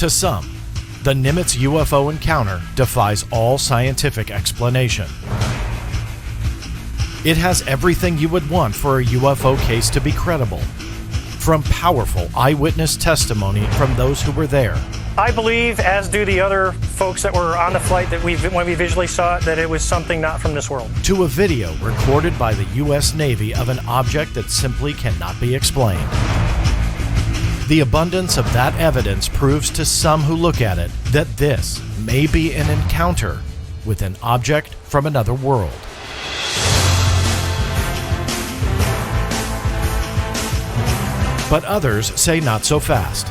To some, the Nimitz UFO encounter defies all scientific explanation. It has everything you would want for a UFO case to be credible, from powerful eyewitness testimony from those who were there. I believe, as do the other folks that were on the flight, that when we visually saw it, that it was something not from this world. To a video recorded by the U.S. Navy of an object that simply cannot be explained. The abundance of that evidence proves to some who look at it that this may be an encounter with an object from another world. But others say not so fast.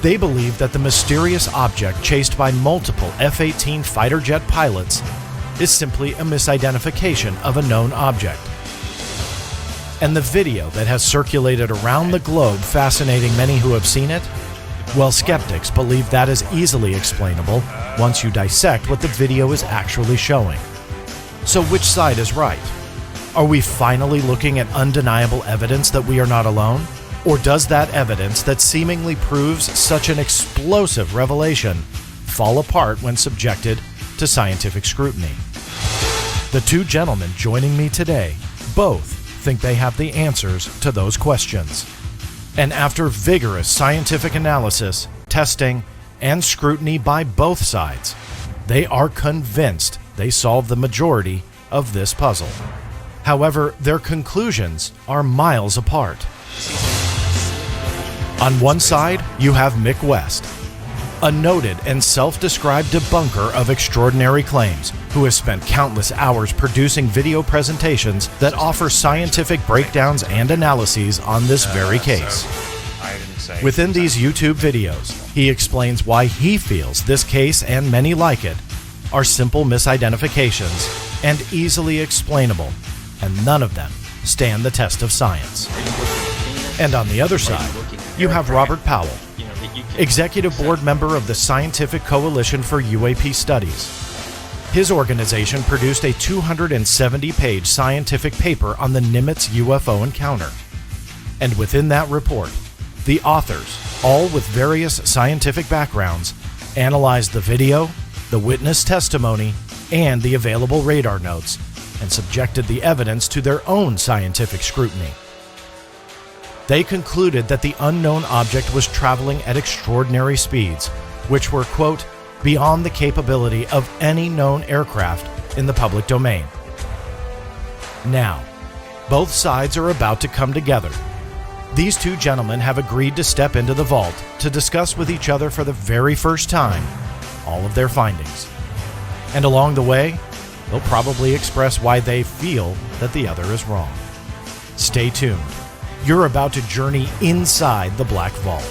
They believe that the mysterious object chased by multiple F-18 fighter jet pilots is simply a misidentification of a known object. And the video that has circulated around the globe fascinating many who have seen it? Well, skeptics believe that is easily explainable once you dissect what the video is actually showing. So which side is right? Are we finally looking at undeniable evidence that we are not alone? Or does that evidence that seemingly proves such an explosive revelation fall apart when subjected to scientific scrutiny? The two gentlemen joining me today both think they have the answers to those questions. And after vigorous scientific analysis, testing, and scrutiny by both sides, they are convinced they solved the majority of this puzzle. However, their conclusions are miles apart. On one side, you have Mick West, a noted and self-described debunker of extraordinary claims, who has spent countless hours producing video presentations that offer scientific breakdowns and analyses on this very case. Within these YouTube videos, he explains why he feels this case and many like it are simple misidentifications and easily explainable, and none of them stand the test of science. And on the other side, you have Robert Powell, executive board member of the Scientific Coalition for UAP Studies. His organization produced a 270-page scientific paper on the Nimitz UFO encounter. And within that report, the authors, all with various scientific backgrounds, analyzed the video, the witness testimony, and the available radar notes, and subjected the evidence to their own scientific scrutiny. They concluded that the unknown object was traveling at extraordinary speeds, which were, quote, beyond the capability of any known aircraft in the public domain. Now, both sides are about to come together. These two gentlemen have agreed to step into the vault to discuss with each other for the very first time all of their findings. And along the way, they'll probably express why they feel that the other is wrong. Stay tuned. You're about to journey inside the Black Vault.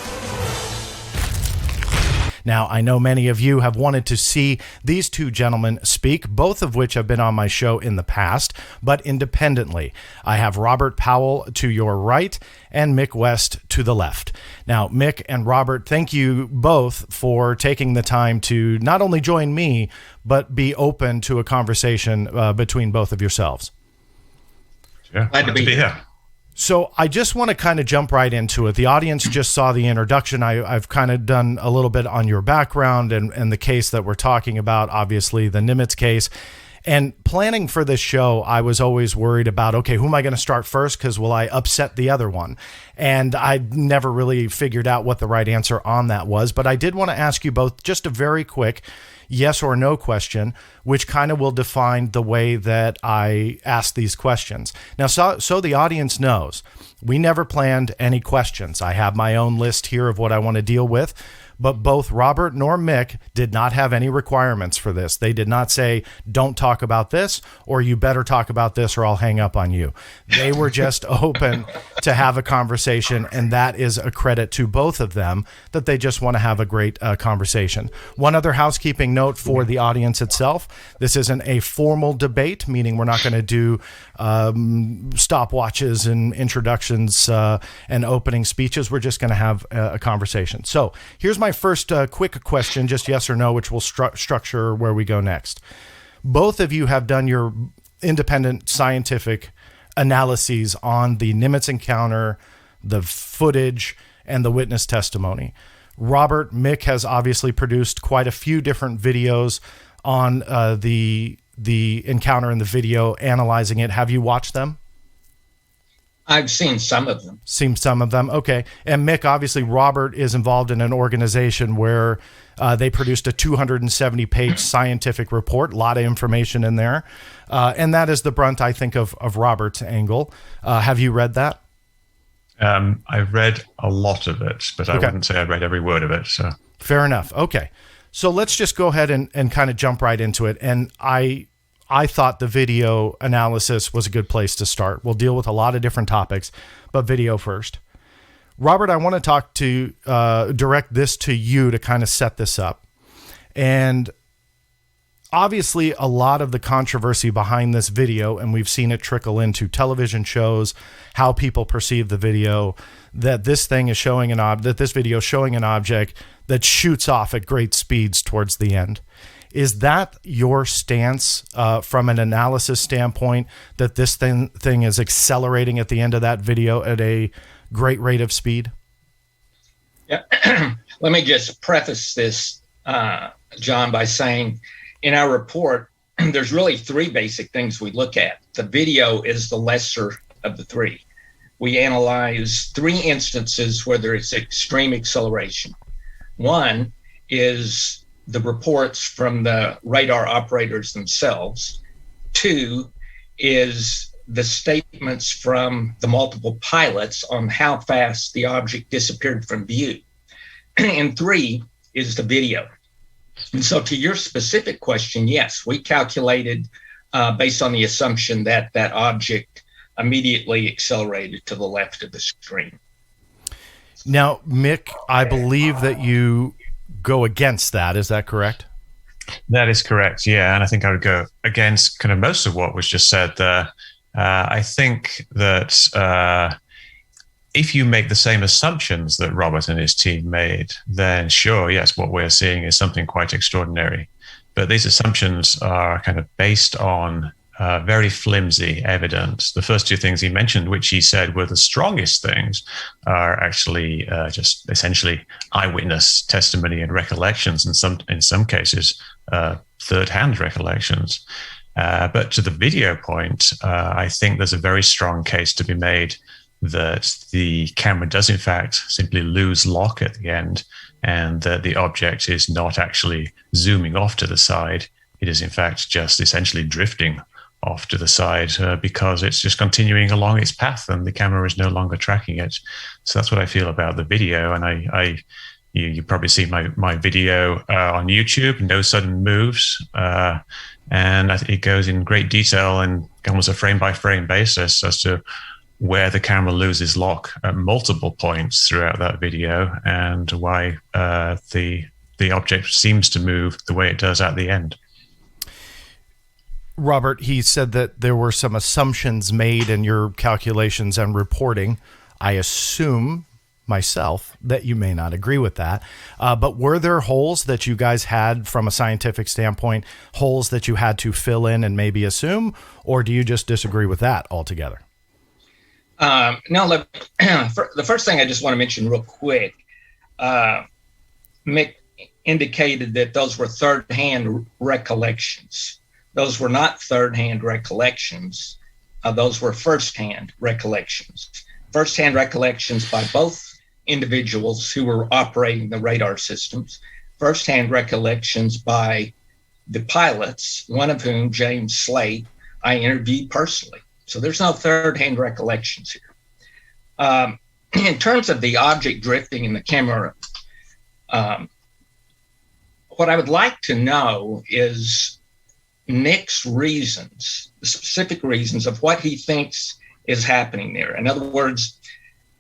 Now, I know many of you have wanted to see these two gentlemen speak, both of which have been on my show in the past, but independently. I have Robert Powell to your right and Mick West to the left. Now, Mick and Robert, thank you both for taking the time to not only join me, but be open to a conversation between both of yourselves. Yeah, glad to be here. So I just want to kind of jump right into it. The audience just saw the introduction. I've kind of done a little bit on your background and the case that we're talking about, obviously the Nimitz case. And planning for this show, I was always worried about, okay, who am I going to start first? Because will I upset the other one? And I never really figured out what the right answer on that was. But I did want to ask you both just a very quick yes or no question, which kind of will define the way that I ask these questions. Now, so the audience knows, we never planned any questions. I have my own list here of what I want to deal with, but both Robert nor Mick did not have any requirements for this. They did not say, don't talk about this, or you better talk about this, or I'll hang up on you. They were just open to have a conversation, and that is a credit to both of them, that they just want to have a great conversation. One other housekeeping note for the audience itself. This isn't a formal debate, meaning we're not going to do stopwatches and introductions and opening speeches. We're just going to have a conversation. So here's my first quick question, just yes or no, which will structure where we go next. Both of you have done your independent scientific analyses on the Nimitz encounter, the footage, and the witness testimony. Robert, Mick has obviously produced quite a few different videos on the encounter in the video, analyzing it. Have you watched them? I've seen some of them. Seen some of them. Okay. And Mick, obviously, Robert is involved in an organization where they produced a 270-page scientific report, a lot of information in there. And that is the brunt, I think, of Robert's angle. Have you read that? I've read a lot of it, but I wouldn't say I read every word of it. So fair enough. Okay. So let's just go ahead and kind of jump right into it. And I thought the video analysis was a good place to start. We'll deal with a lot of different topics, but video first. Robert, I want to direct this to you to kind of set this up. And obviously a lot of the controversy behind this video, and we've seen it trickle into television shows, how people perceive the video, that this thing is showing that this video is showing an object that shoots off at great speeds towards the end. Is that your stance from an analysis standpoint, that this thing is accelerating at the end of that video at a great rate of speed? Yeah. Let me just preface this, John, by saying in our report, there's really three basic things we look at. The video is the lesser of the three. We analyze three instances where there is extreme acceleration. One is the reports from the radar operators themselves. Two is the statements from the multiple pilots on how fast the object disappeared from view. And three is the video. And so to your specific question, yes, we calculated based on the assumption that that object immediately accelerated to the left of the screen. Now, Mick, I believe that you go against that. Is that correct? That is correct, yeah. And I think I would go against kind of most of what was just said there. I think that if you make the same assumptions that Robert and his team made, then sure, yes, what we're seeing is something quite extraordinary. But these assumptions are kind of based on very flimsy evidence. The first two things he mentioned, which he said were the strongest things, are actually just essentially eyewitness testimony and recollections, and in some cases, third-hand recollections. But to the video point, I think there's a very strong case to be made that the camera does in fact simply lose lock at the end, and that the object is not actually zooming off to the side. It is in fact just essentially drifting off to the side because it's just continuing along its path and the camera is no longer tracking it. So that's what I feel about the video. And you probably see my video on YouTube, no sudden moves. And I think it goes in great detail and almost a frame by frame basis as to where the camera loses lock at multiple points throughout that video, and why the object seems to move the way it does at the end. Robert, he said that there were some assumptions made in your calculations and reporting. I assume myself that you may not agree with that. But were there holes that you guys had from a scientific standpoint, holes that you had to fill in and maybe assume, or do you just disagree with that altogether? No, look, the first thing I just want to mention real quick, Mick indicated that those were third-hand recollections. Those were not third-hand recollections. Those were first-hand recollections. First-hand recollections by both individuals who were operating the radar systems. First-hand recollections by the pilots, one of whom, James Slate, I interviewed personally. So there's no third-hand recollections here. In terms of the object drifting in the camera, what I would like to know is Mick's reasons, the specific reasons of what he thinks is happening there. In other words,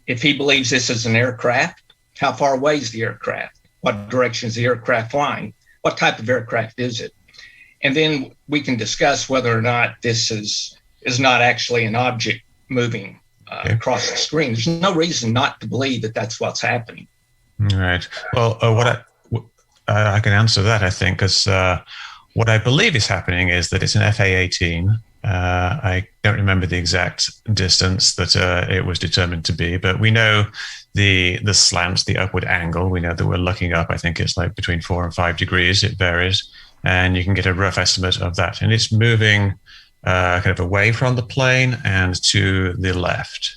if he believes this is an aircraft, how far away is the aircraft? What direction is the aircraft flying? What type of aircraft is it? And then we can discuss whether or not this is not actually an object moving across the screen. There's no reason not to believe that that's what's happening. Right. Well, I can answer that, I think, because what I believe is happening is that it's an FA-18, I don't remember the exact distance that it was determined to be, but we know the slant, the upward angle. We know that we're looking up. I think it's like between 4 and 5 degrees. It varies, and you can get a rough estimate of that. And it's moving kind of away from the plane and to the left,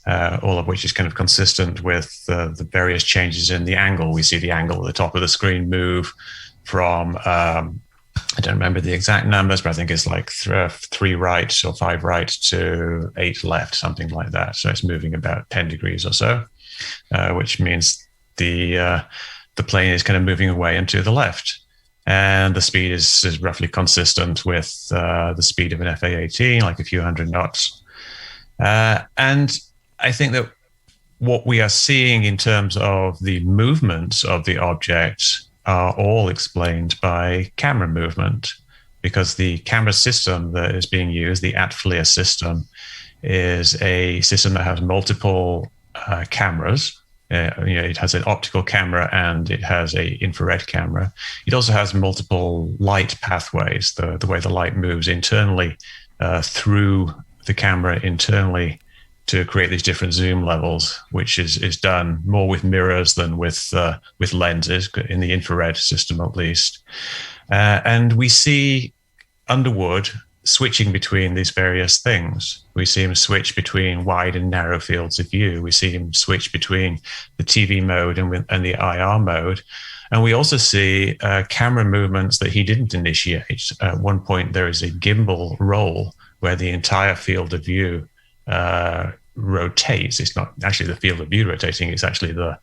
all of which is kind of consistent with the various changes in the angle. We see the angle at the top of the screen move from I don't remember the exact numbers, but I think it's like 3 right or 5 right to 8 left, something like that. So it's moving about 10 degrees or so, which means the plane is kind of moving away and to the left. And the speed is roughly consistent with the speed of an FA-18, like a few hundred knots. And I think that what we are seeing in terms of the movements of the object are all explained by camera movement, because the camera system that is being used, the at-FLIR system, is a system that has multiple cameras. It has an optical camera and it has an infrared camera. It also has multiple light pathways, the way the light moves internally through the camera internally to create these different zoom levels, which is done more with mirrors than with lenses, in the infrared system at least. And we see Underwood switching between these various things. We see him switch between wide and narrow fields of view. We see him switch between the TV mode and the IR mode. And we also see camera movements that he didn't initiate. At one point, there is a gimbal roll where the entire field of view rotates. It's not actually the field of view rotating, it's actually the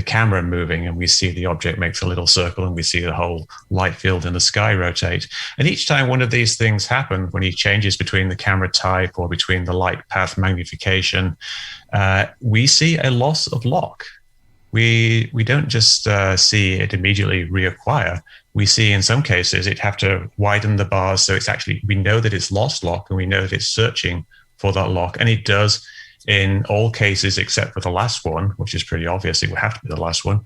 camera moving, and we see the object makes a little circle and we see the whole light field in the sky rotate. And each time one of these things happen, when he changes between the camera type or between the light path magnification, we see a loss of lock. We don't just see it immediately reacquire. We see in some cases it have to widen the bars, so it's actually, we know that it's lost lock and we know that it's searching for that lock, and it does in all cases except for the last one, which is pretty obvious. It would have to be the last one.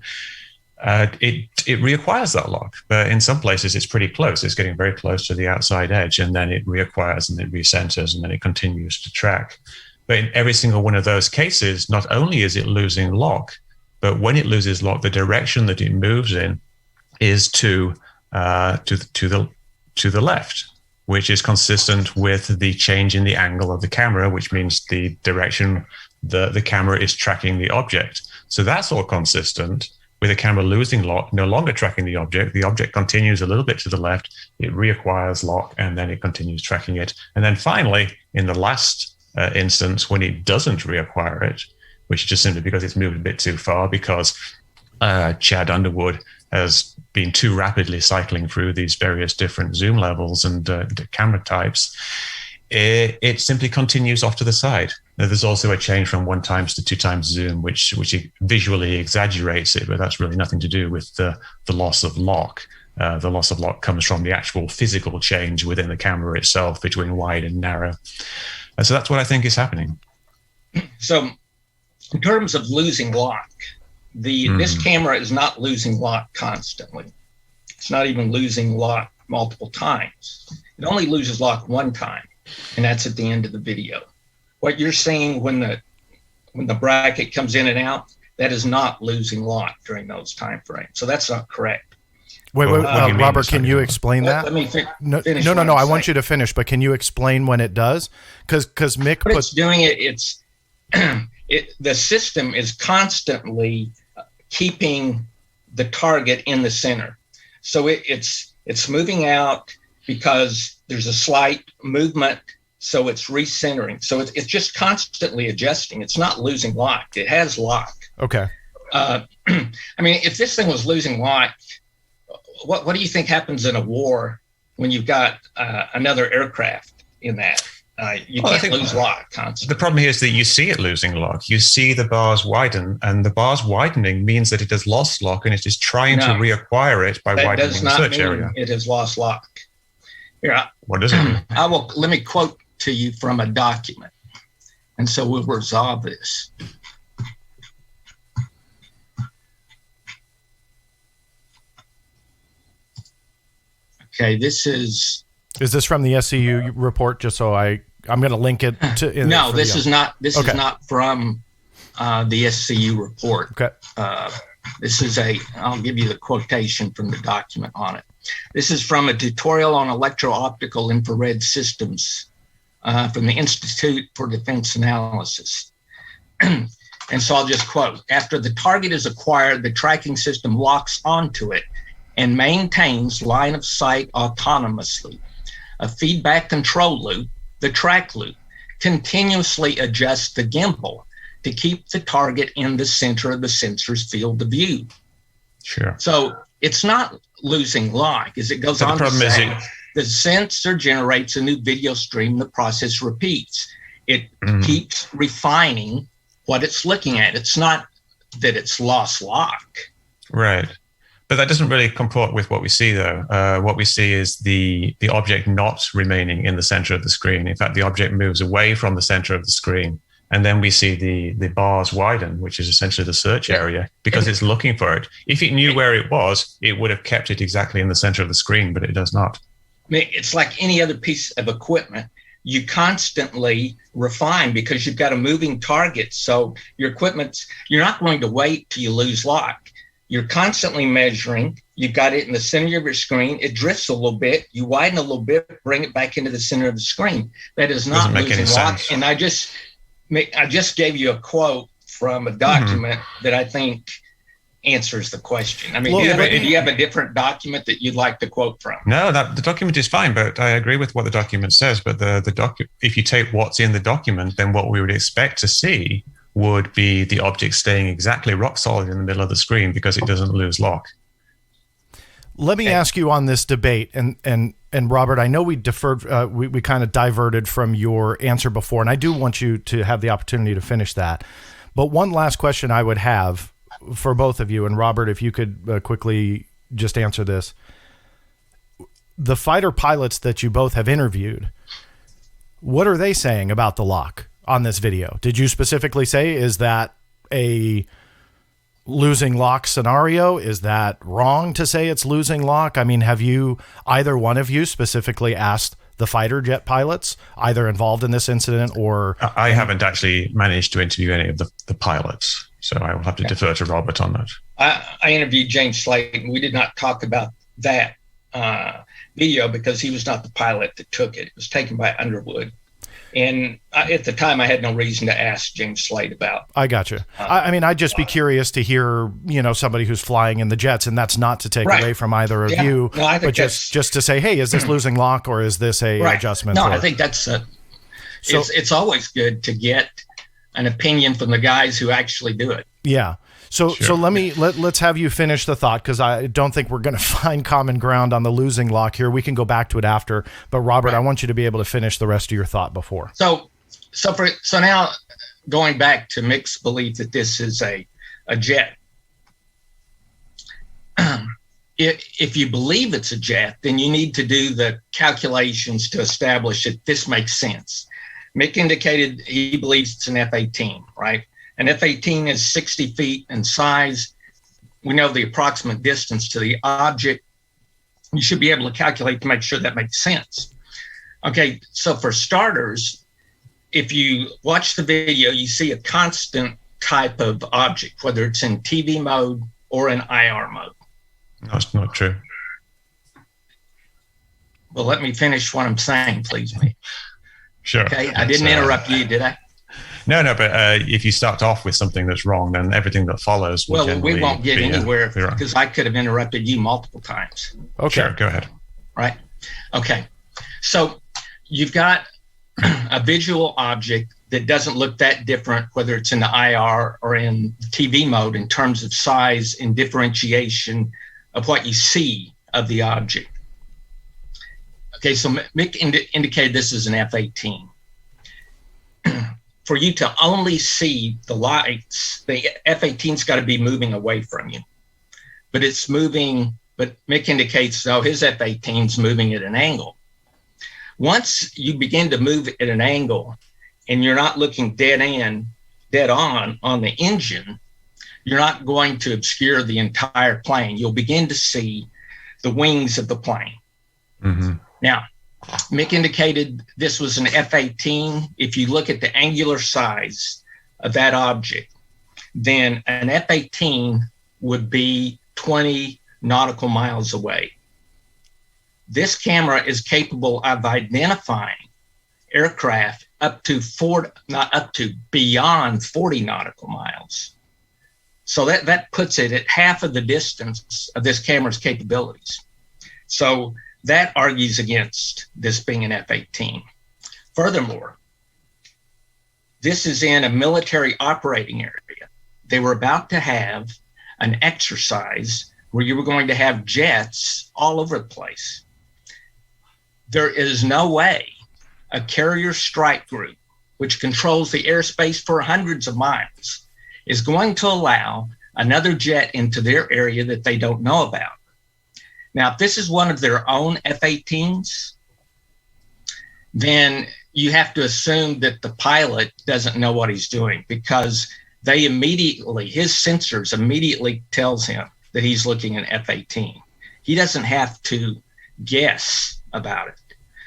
It reacquires that lock, but in some places it's pretty close. It's getting very close to the outside edge, and then it reacquires and it recenters, and then it continues to track. But in every single one of those cases, not only is it losing lock, but when it loses lock, the direction that it moves in is to the left, which is consistent with the change in the angle of the camera, which means the direction the camera is tracking the object. So that's all consistent with the camera losing lock, no longer tracking the object. The object continues a little bit to the left, it reacquires lock, and then it continues tracking it. And then finally, in the last instance, when it doesn't reacquire it, which is just simply because it's moved a bit too far, because Chad Underwood has been too rapidly cycling through these various different zoom levels and camera types, it simply continues off to the side. Now, there's also a change from 1 times to 2 times zoom, which visually exaggerates it, but that's really nothing to do with the loss of lock. The loss of lock comes from the actual physical change within the camera itself between wide and narrow. So that's what I think is happening. So in terms of losing lock, this camera is not losing lock constantly. It's not even losing lock multiple times. It only loses lock 1 time, and that's at the end of the video. What you're seeing when the bracket comes in and out, that is not losing lock during those time frames. So that's not correct. Wait, Robert, can you explain that? Let me finish. No. I want you to finish, but can you explain when it does? Because Mick it's doing it. The system is constantly keeping the target in the center. So it's moving out because there's a slight movement, so it's recentering. So it's just constantly adjusting. It's not losing lock. It has lock. Okay. I mean, if this thing was losing lock, what do you think happens in a war when you've got another aircraft in that? You can't lose lock constantly. The problem here is that you see it losing lock. You see the bars widen, and the bars widening means that it has lost lock, and it is trying to reacquire it by widening the search area. It has lost lock. Here, what does it mean? Let me quote to you from a document, and so we'll resolve this. Okay, this is Is this from the SCU report? Just so I'm going to link it to. No, this is not. This is not from the SCU report. Okay. This is I'll give you the quotation from the document on it. This is from a tutorial on electro-optical infrared systems from the Institute for Defense Analysis. And so I'll just quote, after the target is acquired, the tracking system locks onto it and maintains line of sight autonomously. A feedback control loop, the track loop, continuously adjusts the gimbal to keep the target in the center of the sensor's field of view. Sure. So it's not losing lock, as it goes on to say, the sensor generates a new video stream, the process repeats. It keeps refining what it's looking at. It's not that it's lost lock. Right. But that doesn't really comport with what we see, though. What we see is the object not remaining in the center of the screen. In fact, the object moves away from the center of the screen. And then we see the bars widen, which is essentially the search area, because it's looking for it. If it knew where it was, it would have kept it exactly in the center of the screen, but it does not. It's like any other piece of equipment. You constantly refine because you've got a moving target. So your equipment's, you're not going to wait till you lose lock. You're constantly measuring. You've got it in the center of your screen. It drifts a little bit. You widen a little bit, bring it back into the center of the screen. That is not losing lock. And I just gave you a quote from a document that I think answers the question. I mean, do you have a different document that you'd like to quote from? No, the document is fine, but I agree with what the document says. But if you take what's in the document, then what we would expect to see would be the object staying exactly rock solid in the middle of the screen because it doesn't lose lock. Let me ask you on this debate, and Robert, I know we deferred, we kind of diverted from your answer before, and I do want you to have the opportunity to finish that. But one last question I would have for both of you, and Robert, if you could quickly just answer this. The fighter pilots that you both have interviewed, what are they saying about the lock on this video? Did you specifically say, is that a losing lock scenario? Is that wrong to say it's losing lock? I mean, have you, either one of you specifically asked the fighter jet pilots either involved in this incident or... I haven't actually managed to interview any of the pilots, so I will have to defer to Robert on that. I interviewed James Slate, and we did not talk about that video because he was not the pilot that took it. It was taken by Underwood. And at the time, I had no reason to ask James Slate about. I got you. I mean, I'd just be curious to hear, somebody who's flying in the jets, and that's not to take away from either of you, but just to say, hey, is this losing lock or is this a adjustment? No, I think that's it's always good to get an opinion from the guys who actually do it. Yeah. So let's have you finish the thought, because I don't think we're going to find common ground on the losing lock here. We can go back to it after, but Robert, I want you to be able to finish the rest of your thought before. So now going back to Mick's belief that this is a jet. If you believe it's a jet, then you need to do the calculations to establish that this makes sense. Mick indicated he believes it's an F-18, right? An F-18 is 60 feet in size. We know the approximate distance to the object. You should be able to calculate to make sure that makes sense. Okay, so for starters, if you watch the video, you see a constant type of object, whether it's in TV mode or in IR mode. That's not true. Well, let me finish what I'm saying, please, Mick. Sure. Okay, I didn't interrupt you, did I? No, but if you start off with something that's wrong, then everything that follows will we won't get anywhere because I could have interrupted you multiple times. Okay. Sure, go ahead. Right. Okay. So you've got a visual object that doesn't look that different, whether it's in the IR or in TV mode in terms of size and differentiation of what you see of the object. Okay, so Mick indicated this is an F-18. For you to only see the lights, the F-18's got to be moving away from you. But it's moving, but Mick indicates, his F-18's moving at an angle. Once you begin to move at an angle and you're not looking dead on the engine, you're not going to obscure the entire plane. You'll begin to see the wings of the plane. Mm-hmm. Now, Mick indicated this was an F-18. If you look at the angular size of that object, then an F-18 would be 20 nautical miles away. This camera is capable of identifying aircraft beyond 40 nautical miles. So that puts it at half of the distance of this camera's capabilities. So that argues against this being an F-18. Furthermore, this is in a military operating area. They were about to have an exercise where you were going to have jets all over the place. There is no way a carrier strike group, which controls the airspace for hundreds of miles, is going to allow another jet into their area that they don't know about. Now, if this is one of their own F-18s, then you have to assume that the pilot doesn't know what he's doing, because his sensors immediately tells him that he's looking at F-18. He doesn't have to guess about it.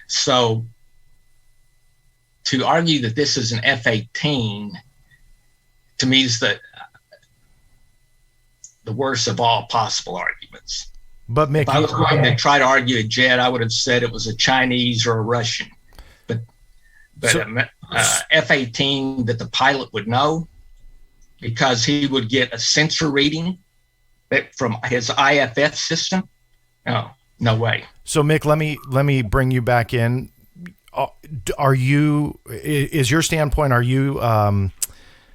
So to argue that this is an F-18, to me, is the worst of all possible arguments. But Mick, if I was going to try to argue a jet, I would have said it was a Chinese or a Russian. But F-18 that the pilot would know, because he would get a sensor reading from his IFF system. No way. So Mick, let me bring you back in. Is your standpoint,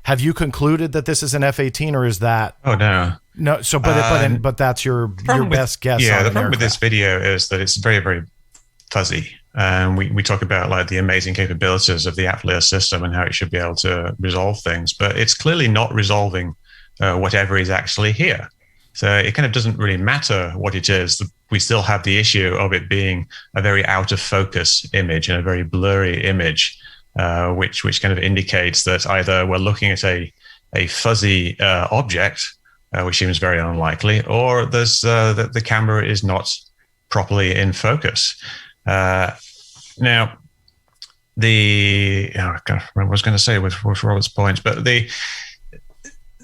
have you concluded that this is an F-18, or is that? Oh, no. No. So, but that's your best guess. Yeah. On the problem with this video is that it's very, very fuzzy. We talk about like the amazing capabilities of the AFLIR system and how it should be able to resolve things, but it's clearly not resolving whatever is actually here. So it kind of doesn't really matter what it is. We still have the issue of it being a very out of focus image and a very blurry image, which kind of indicates that either we're looking at a fuzzy object, which seems very unlikely, or there's the camera is not properly in focus. Now, I can't remember what I was going to say with Robert's points, but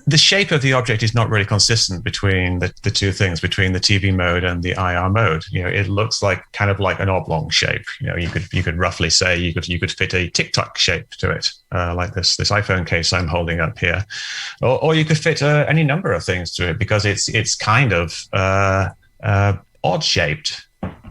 the shape of the object is not really consistent between the two things, between the TV mode and the IR mode. It looks kind of like an oblong shape. You could roughly say you could fit a Tic-Tac shape to it, like this iPhone case I'm holding up here, or you could fit any number of things to it, because it's kind of odd shaped.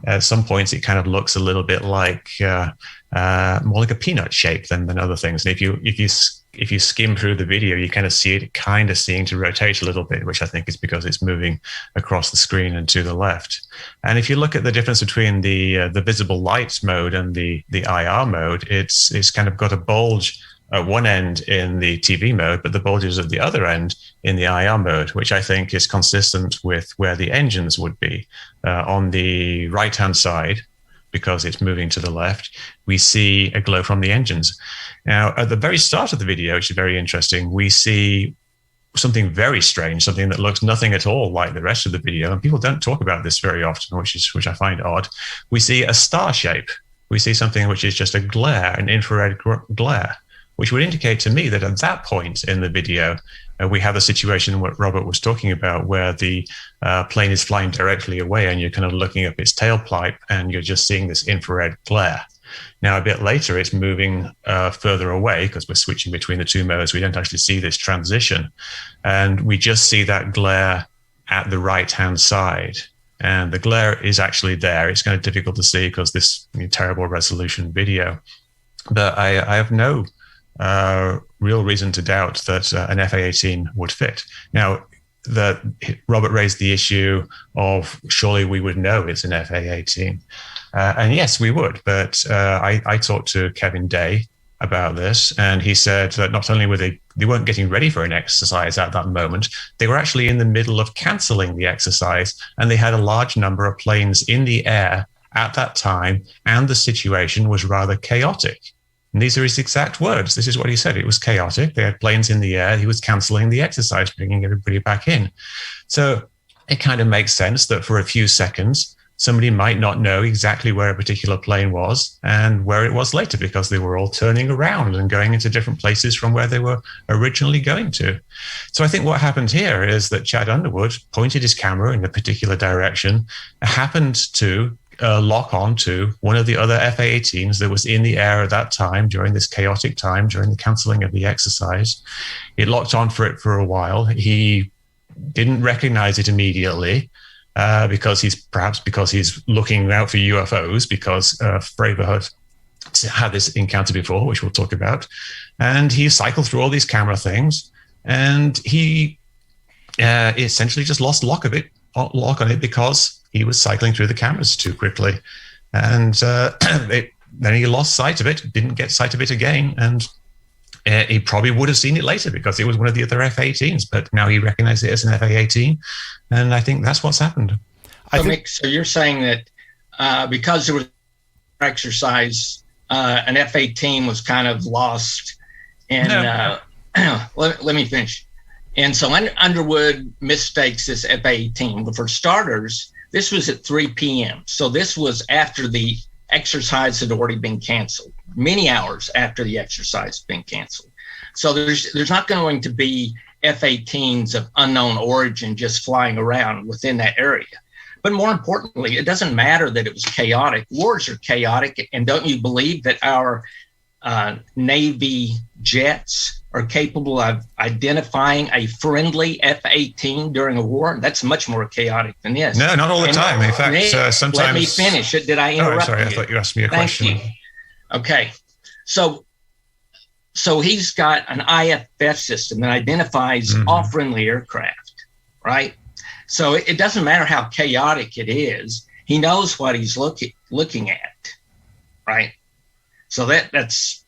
At some points, it kind of looks a little bit like more like a peanut shape than other things. And if you skim through the video, you kind of see it kind of seeming to rotate a little bit, which I think is because it's moving across the screen and to the left. And if you look at the difference between the visible light mode and the IR mode, it's kind of got a bulge at one end in the TV mode, but the bulge is at the other end in the IR mode, which I think is consistent with where the engines would be. On the right-hand side, because it's moving to the left, we see a glow from the engines. Now, at the very start of the video, which is very interesting, we see something very strange, something that looks nothing at all like the rest of the video. And people don't talk about this very often, which I find odd. We see a star shape. We see something which is just a glare, an infrared glare, which would indicate to me that at that point in the video, we have a situation what Robert was talking about, where the plane is flying directly away and you're kind of looking up its tailpipe and you're just seeing this infrared glare. Now, a bit later, it's moving further away because we're switching between the two modes. We don't actually see this transition. And we just see that glare at the right-hand side. And the glare is actually there. It's kind of difficult to see because this terrible resolution video. But I have no real reason to doubt that an FA-18 would fit. Now, Robert raised the issue of surely we would know it's an FA-18. And yes, we would. But I talked to Kevin Day about this, and he said that not only were they weren't getting ready for an exercise at that moment, they were actually in the middle of canceling the exercise, and they had a large number of planes in the air at that time, and the situation was rather chaotic. And these are his exact words. This is what he said. It was chaotic. They had planes in the air. He was canceling the exercise, bringing everybody back in. So it kind of makes sense that for a few seconds, somebody might not know exactly where a particular plane was and where it was later, because they were all turning around and going into different places from where they were originally going to. So I think what happened here is that Chad Underwood pointed his camera in a particular direction, happened to lock on to one of the other F-A-18s that was in the air at that time, during this chaotic time, during the canceling of the exercise. It locked on for it for a while. He didn't recognize it immediately because he's looking out for UFOs, because Fravor had this encounter before, which we'll talk about. And he cycled through all these camera things, and he essentially just lost lock on it because he was cycling through the cameras too quickly. And then he lost sight of it, didn't get sight of it again. And he probably would have seen it later because it was one of the other F-18s, but now he recognized it as an F-18. And I think that's what's happened. So you're saying that because there was an exercise, an F-18 was kind of lost. And let me finish. And so Underwood mistakes this F-18. But for starters, this was at 3 p.m. So this was after the exercise had already been canceled, many hours after the exercise had been canceled. So there's not going to be F-18s of unknown origin just flying around within that area. But more importantly, it doesn't matter that it was chaotic. Wars are chaotic. And don't you believe that our Navy jets are capable of identifying a friendly F-18 during a war? That's much more chaotic than this. No, not all the time. In fact, sometimes... Let me finish it. Did I interrupt sorry, you? I thought you asked me a Thank question. You. Okay. So he's got an IFF system that identifies all friendly aircraft, right? So it doesn't matter how chaotic it is. He knows what he's looking at, right? So that's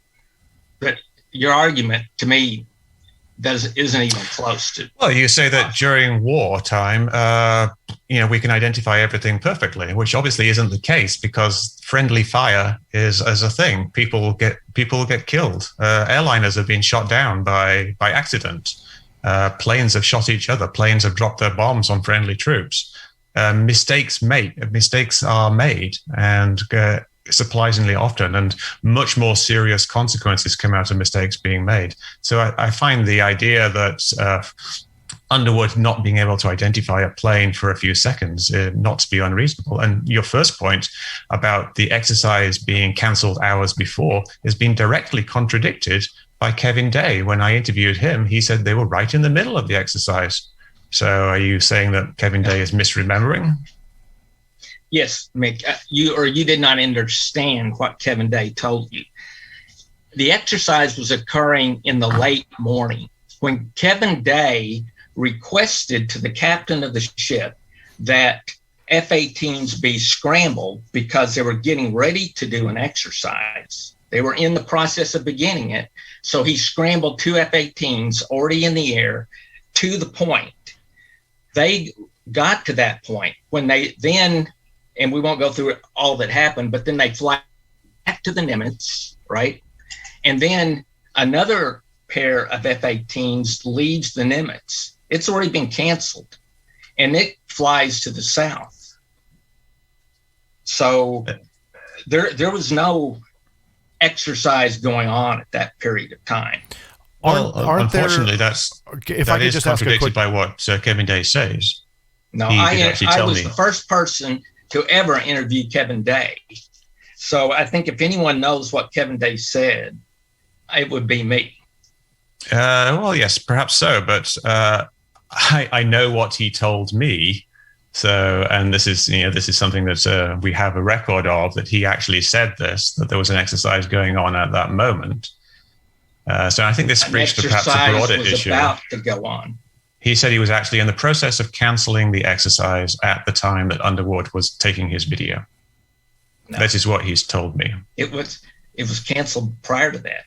your argument to me isn't even close to. Well, you say that during wartime, we can identify everything perfectly, which obviously isn't the case, because friendly fire is a thing. People get killed. Airliners have been shot down by accident. Planes have shot each other. Planes have dropped their bombs on friendly troops. Mistakes are made, and surprisingly often, and much more serious consequences come out of mistakes being made. So I find the idea that Underwood not being able to identify a plane for a few seconds not to be unreasonable. And your first point about the exercise being cancelled hours before has been directly contradicted by Kevin Day. When I interviewed him, he said they were right in the middle of the exercise. So are you saying that Kevin Day is misremembering? Yes, Mick, you did not understand what Kevin Day told you. The exercise was occurring in the late morning when Kevin Day requested to the captain of the ship that F-18s be scrambled because they were getting ready to do an exercise. They were in the process of beginning it. So he scrambled 2 F-18s already in the air to the point. They got to that point when they then, and we won't go through all that happened, but then they fly back to the Nimitz, right? And then another pair of F-18s leaves the Nimitz. It's already been canceled, and it flies to the south. So there was no exercise going on at that period of time. Well, unfortunately, that is contradicted by what Kevin Day says. No, I was the first person to ever interview Kevin Day. So I think if anyone knows what Kevin Day said, it would be me. Well, yes, perhaps so. But I know what he told me. So, and this is something that we have a record of, that he actually said this, that there was an exercise going on at that moment. So I think this breached perhaps a broader issue. About to go on. He said he was actually in the process of canceling the exercise at the time that Underwood was taking his video. No. That is what he's told me. It was canceled prior to that.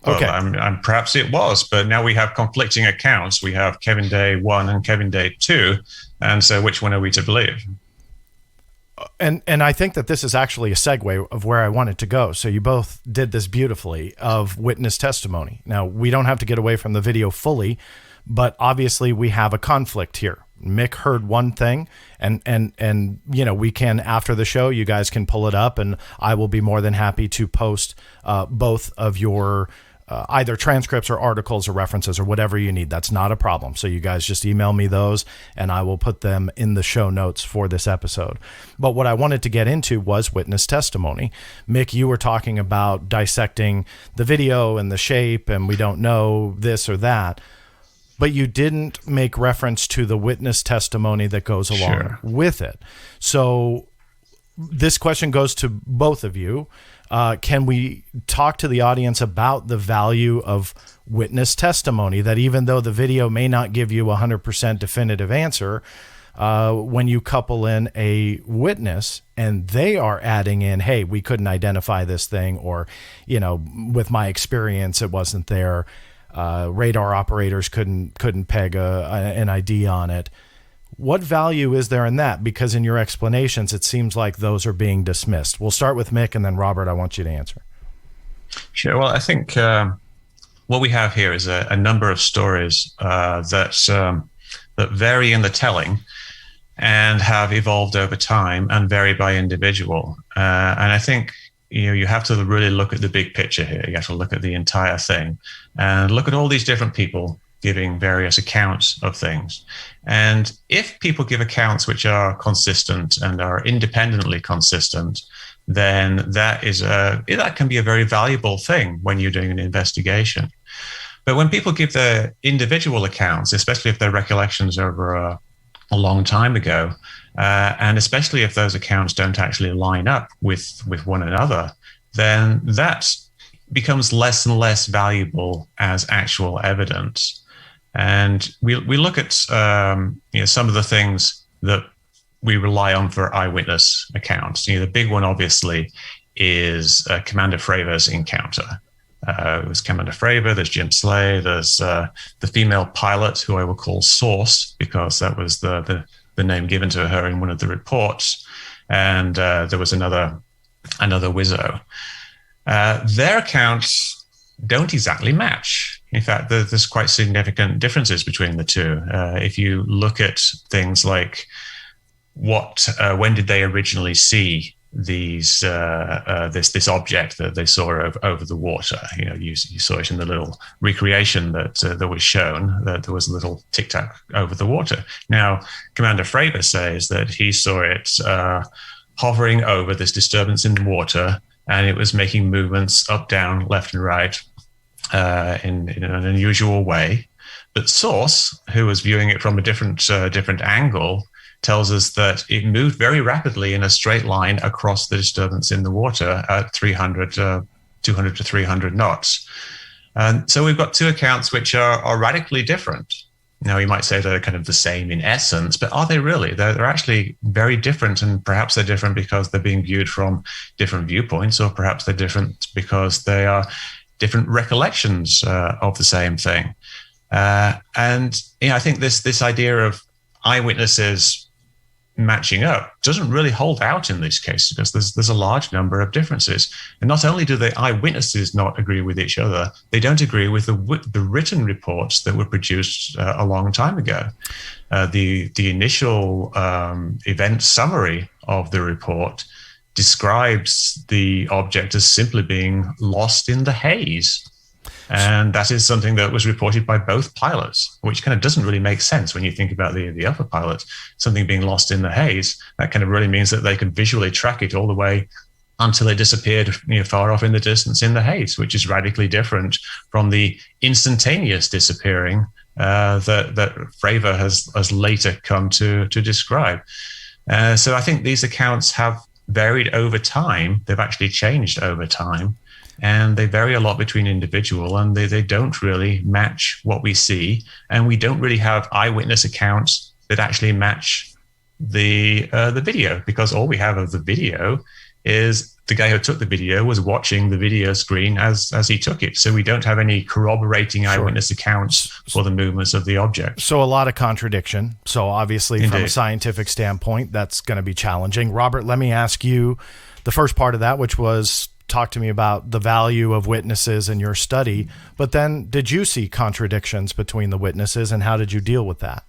Okay. Well, perhaps it was, but now we have conflicting accounts. We have Kevin Day 1 and Kevin Day 2. And so which one are we to believe? And I think that this is actually a segue of where I wanted to go. So you both did this beautifully of witness testimony. Now, we don't have to get away from the video fully, but obviously we have a conflict here. Mick heard one thing, and we can, after the show, you guys can pull it up, and I will be more than happy to post both of your either transcripts or articles or references or whatever you need. That's not a problem. So you guys just email me those and I will put them in the show notes for this episode. But what I wanted to get into was witness testimony. Mick, you were talking about dissecting the video and the shape and we don't know this or that, but you didn't make reference to the witness testimony that goes along with it. So this question goes to both of you. Can we talk to the audience about the value of witness testimony, that even though the video may not give you a 100% definitive answer, when you couple in a witness and they are adding in, hey, we couldn't identify this thing, or, with my experience, it wasn't there. Radar operators couldn't peg an ID on it. What value is there in that? Because in your explanations, it seems like those are being dismissed. We'll start with Mick, and then Robert, I want you to answer. Sure. Well, I think what we have here is a number of stories that vary in the telling and have evolved over time and vary by individual. And I think you have to really look at the big picture here. You have to look at the entire thing and look at all these different people giving various accounts of things. And if people give accounts which are consistent and are independently consistent, then that can be a very valuable thing when you're doing an investigation. But when people give their individual accounts, especially if they're recollections over a long time ago, and especially if those accounts don't actually line up with one another, then that becomes less and less valuable as actual evidence. And we look at some of the things that we rely on for eyewitness accounts. The big one, obviously, is Commander Fravor's encounter. It was Commander Fravor, there's Jim Slay, there's the female pilot, who I will call Source, because that was the name given to her in one of the reports. And there was another Wizzo. Their accounts don't exactly match. In fact, there's quite significant differences between the two. If you look at things like when did they originally see this object that they saw over the water? You saw it in the little recreation that was shown, that there was a little tic-tac over the water. Now, Commander Fravor says that he saw it hovering over this disturbance in the water, and it was making movements up, down, left, and right in an unusual way. But Source, who was viewing it from a different angle, tells us that it moved very rapidly in a straight line across the disturbance in the water at 200 to 300 knots. And so we've got two accounts which are radically different. Now, you might say they're kind of the same in essence, but are they really? They're actually very different, and perhaps they're different because they're being viewed from different viewpoints, or perhaps they're different because they are different recollections of the same thing. And I think this idea of eyewitnesses matching up doesn't really hold out in these cases, because there's a large number of differences. And not only do the eyewitnesses not agree with each other, they don't agree with the written reports that were produced a long time ago. The initial event summary of the report describes the object as simply being lost in the haze. And that is something that was reported by both pilots, which kind of doesn't really make sense when you think about the other pilot. Something being lost in the haze, that kind of really means that they could visually track it all the way until it disappeared far off in the distance in the haze, which is radically different from the instantaneous disappearing that Fravor has later come to describe. So I think these accounts have varied over time. They've actually changed over time. And they vary a lot between individual, and they don't really match what we see. And we don't really have eyewitness accounts that actually match the video, because all we have of the video is the guy who took the video was watching the video screen as he took it. So we don't have any corroborating eyewitness accounts for the movements of the object. So a lot of contradiction. So obviously, Indeed. from a scientific standpoint, that's going to be challenging. Robert, let me ask you the first part of that, which was talk to me about the value of witnesses in your study. But then did you see contradictions between the witnesses, and how did you deal with that?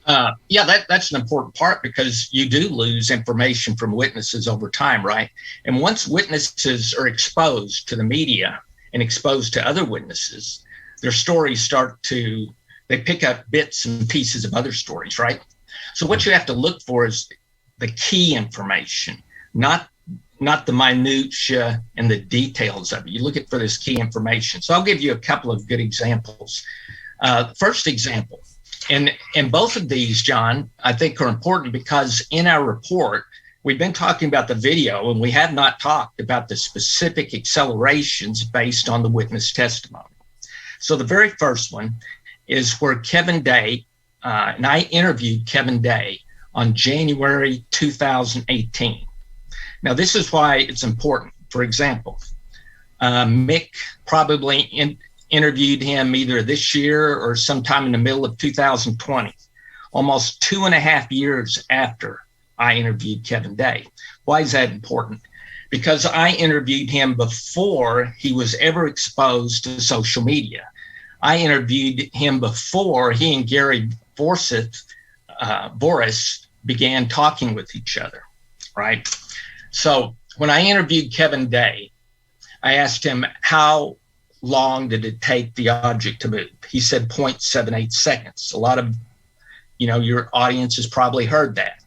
That's an important part, because you do lose information from witnesses over time, right? And once witnesses are exposed to the media and exposed to other witnesses, their stories they pick up bits and pieces of other stories, right? So what you have to look for is the key information, not the minutia and the details of it. You look for this key information. So I'll give you a couple of good examples. First example, and both of these, John, I think are important, because in our report, we've been talking about the video, and we have not talked about the specific accelerations based on the witness testimony. So the very first one is where Kevin Day, and I interviewed Kevin Day on January 2018. Now, this is why it's important. For example, Mick probably interviewed him either this year or sometime in the middle of 2020, almost 2.5 years after I interviewed Kevin Day. Why is that important? Because I interviewed him before he was ever exposed to social media. I interviewed him before he and Gary Boris began talking with each other, right? So when I interviewed Kevin Day, I asked him, how long did it take the object to move? He said 0.78 seconds. A lot of, your audience has probably heard that.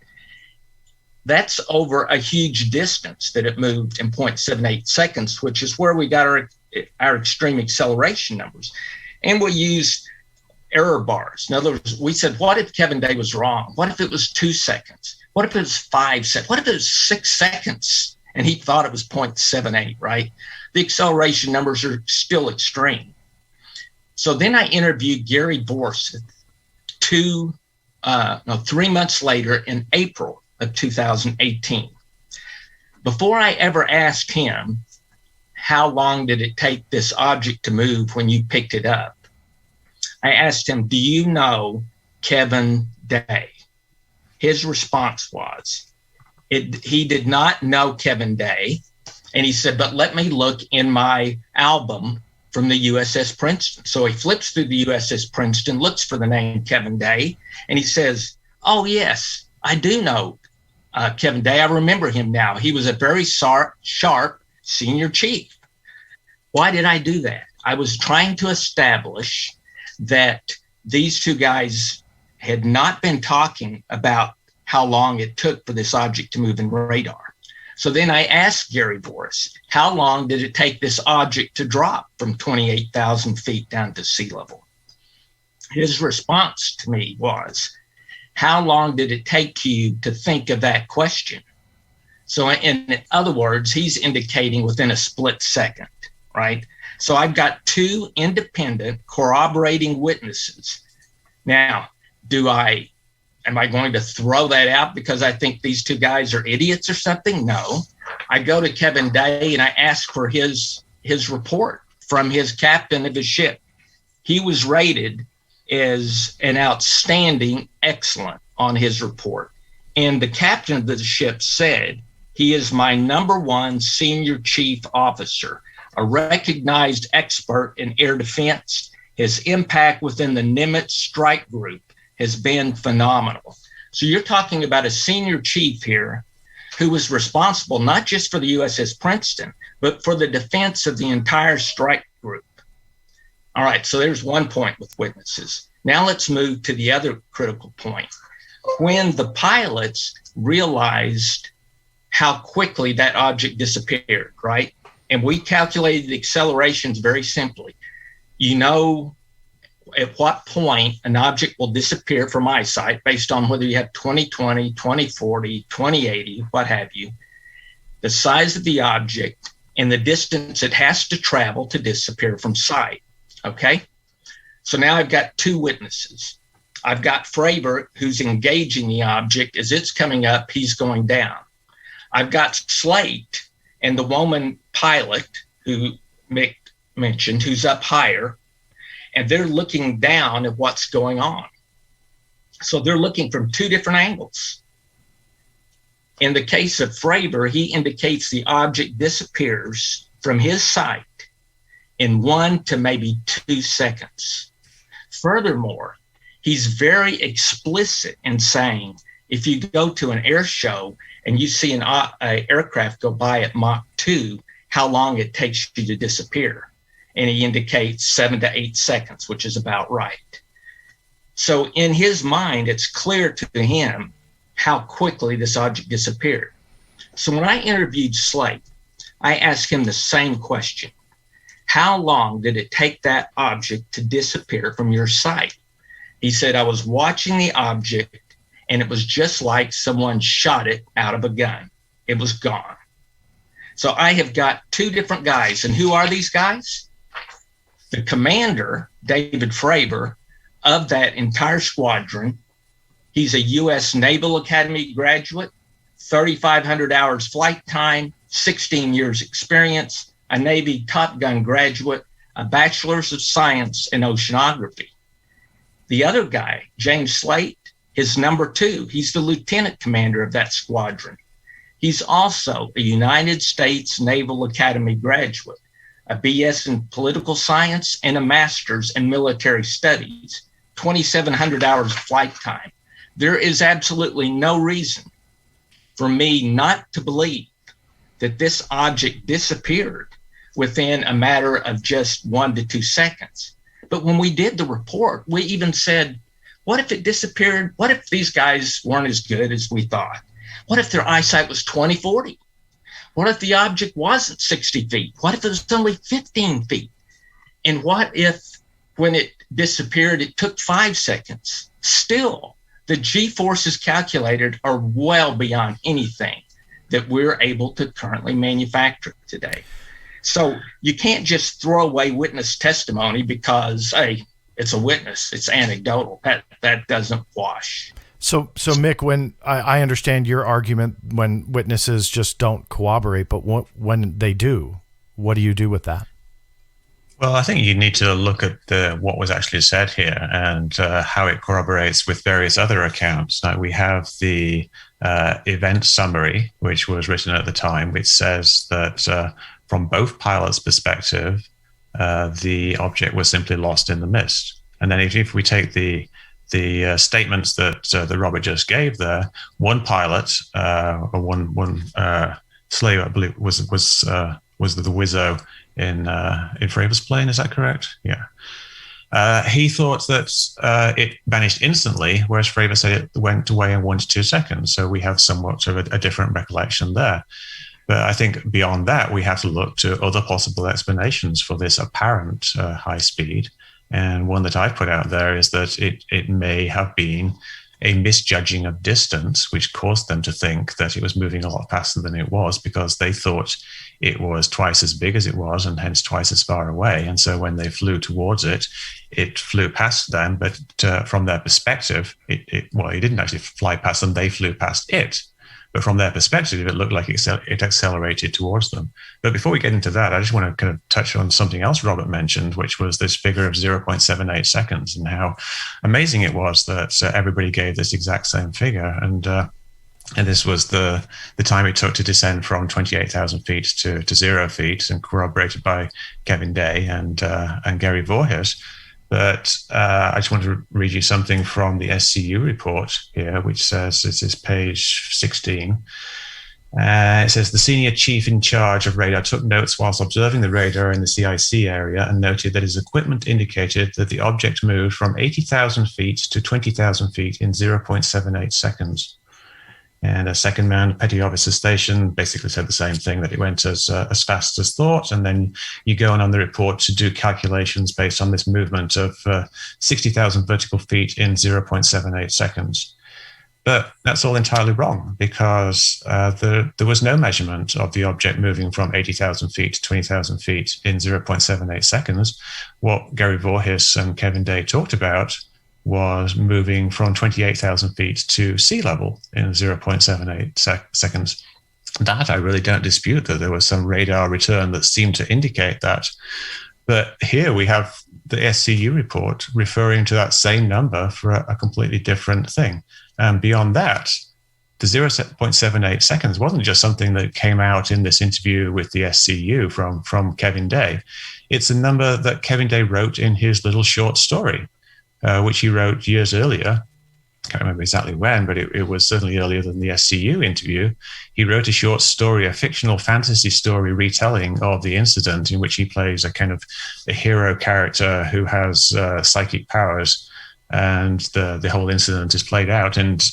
That's over a huge distance that it moved in 0.78 seconds, which is where we got our extreme acceleration numbers. And we used error bars. In other words, we said, what if Kevin Day was wrong? What if it was 2 seconds? What if it was 5 seconds? What if it was 6 seconds? And he thought it was 0.78, right? The acceleration numbers are still extreme. So then I interviewed Gary Boris 3 months later in April of 2018. Before I ever asked him, how long did it take this object to move when you picked it up? I asked him, do you know Kevin Day? His response was, he did not know Kevin Day. And he said, but let me look in my album from the USS Princeton. So he flips through the USS Princeton, looks for the name Kevin Day, and he says, oh, yes, I do know Kevin Day. I remember him now. He was a very sharp senior chief. Why did I do that? I was trying to establish that these two guys had not been talking about how long it took for this object to move in radar. So then I asked Gary Boris, how long did it take this object to drop from 28,000 feet down to sea level? His response to me was, how long did it take you to think of that question? So in other words, he's indicating within a split second, right? So I've got two independent corroborating witnesses. Now, am I going to throw that out because I think these two guys are idiots or something? No. I go to Kevin Day and I ask for his report from his captain of his ship. He was rated as an outstanding excellent on his report. And the captain of the ship said, he is my number one senior chief officer, a recognized expert in air defense. His impact within the Nimitz strike group has been phenomenal. So you're talking about a senior chief here who was responsible not just for the USS Princeton, but for the defense of the entire strike group. All right, so there's one point with witnesses. Now let's move to the other critical point. When the pilots realized how quickly that object disappeared, right? And we calculated the accelerations very simply. You know at what point an object will disappear from eyesight based on whether you have 20/20, 20/40, 20/80, what have you, the size of the object and the distance it has to travel to disappear from sight, okay? So now I've got two witnesses. I've got Fravor, who's engaging the object. As it's coming up, he's going down. I've got Slate, and the woman pilot, who Mick mentioned, who's up higher, and they're looking down at what's going on. So they're looking from two different angles. In the case of Fravor, he indicates the object disappears from his sight in 1 to maybe 2 seconds. Furthermore, he's very explicit in saying, if you go to an air show and you see an aircraft go by at Mach 2, how long it takes you to disappear. And he indicates 7 to 8 seconds, which is about right. So in his mind, it's clear to him how quickly this object disappeared. So when I interviewed Slate, I asked him the same question. How long did it take that object to disappear from your sight? He said, I was watching the object and it was just like someone shot it out of a gun. It was gone. So I have got two different guys. And who are these guys? The commander, David Fravor, of that entire squadron. He's a U.S. Naval Academy graduate, 3,500 hours flight time, 16 years experience, a Navy Top Gun graduate, a bachelor's of science in oceanography. The other guy, James Slate, is number 2. He's the lieutenant commander of that squadron. He's also a United States Naval Academy graduate, a BS in political science and a master's in military studies, 2,700 hours of flight time. There is absolutely no reason for me not to believe that this object disappeared within a matter of just 1 to 2 seconds. But when we did the report, we even said, what if it disappeared? What if these guys weren't as good as we thought? What if their eyesight was 20/40? What if the object wasn't 60 feet? What if it was only 15 feet? And what if when it disappeared, it took 5 seconds? Still, the G-forces calculated are well beyond anything that we're able to currently manufacture today. So you can't just throw away witness testimony because, hey, it's a witness, it's anecdotal. That doesn't wash. So Mick, when I understand your argument when witnesses just don't corroborate, but when they do, what do you do with that? Well, I think you need to look at what was actually said here and how it corroborates with various other accounts. Now, we have the event summary, which was written at the time, which says that from both pilots' perspective, the object was simply lost in the mist. And then if we take the statements that Robert just gave there, one pilot, or one slave, I believe, was the Wizzo in Fravor's plane. Is that correct? Yeah. He thought that it vanished instantly, whereas Fravor said it went away in 1 to 2 seconds. So we have somewhat of a different recollection there. But I think beyond that, we have to look to other possible explanations for this apparent high speed. And one that I put out there is that it may have been a misjudging of distance, which caused them to think that it was moving a lot faster than it was because they thought it was twice as big as it was and hence twice as far away. And so when they flew towards it, it flew past them. But from their perspective, it didn't actually fly past them. They flew past it. But from their perspective, it looked like it accelerated towards them. But before we get into that, I just want to kind of touch on something else Robert mentioned, which was this figure of 0.78 seconds and how amazing it was that everybody gave this exact same figure. And this was the time it took to descend from 28,000 feet to 0 feet, and corroborated by Kevin Day and Gary Voorhis. But I just want to read you something from the SCU report here, which says, this is page 16. It says, the senior chief in charge of radar took notes whilst observing the radar in the CIC area and noted that his equipment indicated that the object moved from 80,000 feet to 20,000 feet in 0.78 seconds. And a second man, petty officer station, basically said the same thing, that it went as fast as thought. And then you go on the report to do calculations based on this movement of 60,000 vertical feet in 0.78 seconds. But that's all entirely wrong because there was no measurement of the object moving from 80,000 feet to 20,000 feet in 0.78 seconds. What Gary Voorhis and Kevin Day talked about was moving from 28,000 feet to sea level in 0.78 seconds. that I really don't dispute, that there was some radar return that seemed to indicate that. But here we have the SCU report referring to that same number for a completely different thing. And beyond that, the 0.78 seconds wasn't just something that came out in this interview with the SCU from Kevin Day. It's a number that Kevin Day wrote in his little short story, which he wrote years earlier. I can't remember exactly when, but it was certainly earlier than the SCU interview. He wrote a short story, a fictional fantasy story retelling of the incident, in which he plays a kind of a hero character who has psychic powers, and the whole incident is played out. And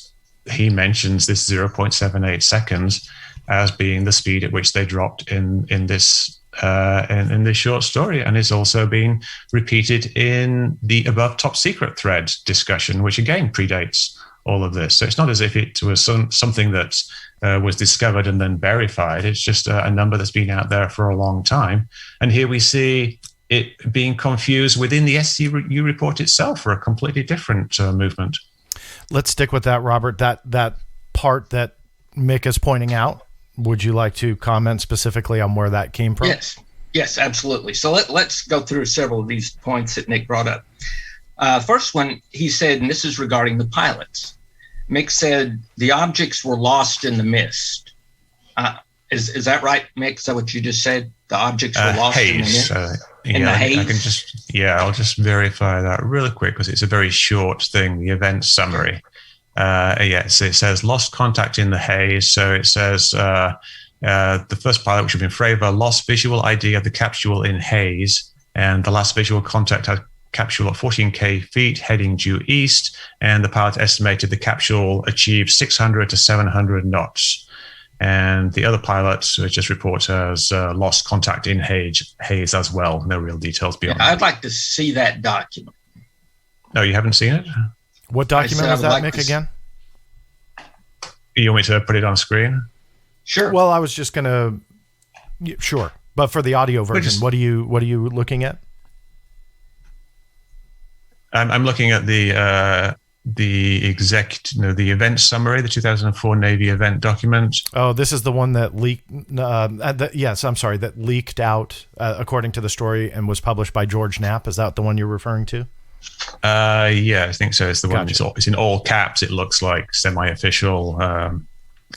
he mentions this 0.78 seconds as being the speed at which they dropped in this short story, and it's also been repeated in the above top secret thread discussion, which again predates all of this. So it's not as if it was something that was discovered and then verified. It's just a number that's been out there for a long time, and here we see it being confused within the SCU report itself for a completely different movement. Let's stick with that, Robert. That part that Mick is pointing out, would you like to comment specifically on where that came from? Yes, absolutely. So let's go through several of these points that Mick brought up. First one, he said, and this is regarding the pilots. Mick said the objects were lost in the mist. Is that right, Mick? Is that what you just said? The objects were lost in the mist? The haze? I'll just verify that really quick because it's a very short thing, the event summary. Yes, it says lost contact in the haze. So it says the first pilot, which had been Fravor, lost visual ID of the capsule in haze, and the last visual contact had capsule at 14K feet heading due east, and the pilot estimated the capsule achieved 600 to 700 knots. And the other pilot just reports as lost contact in haze as well. No real details beyond that. I'd like to see that document. No, you haven't seen it? What document was that, Mick, again? You want me to put it on screen? Sure. Well, I was just going to... Sure. But for the audio version, what are you looking at? I'm looking at the event summary, the 2004 Navy event document. Oh, this is the one that leaked. That leaked out according to the story and was published by George Knapp. Is that the one you're referring to? Yeah, I think so. It's the one. Gotcha. It's in all caps. It looks like semi-official,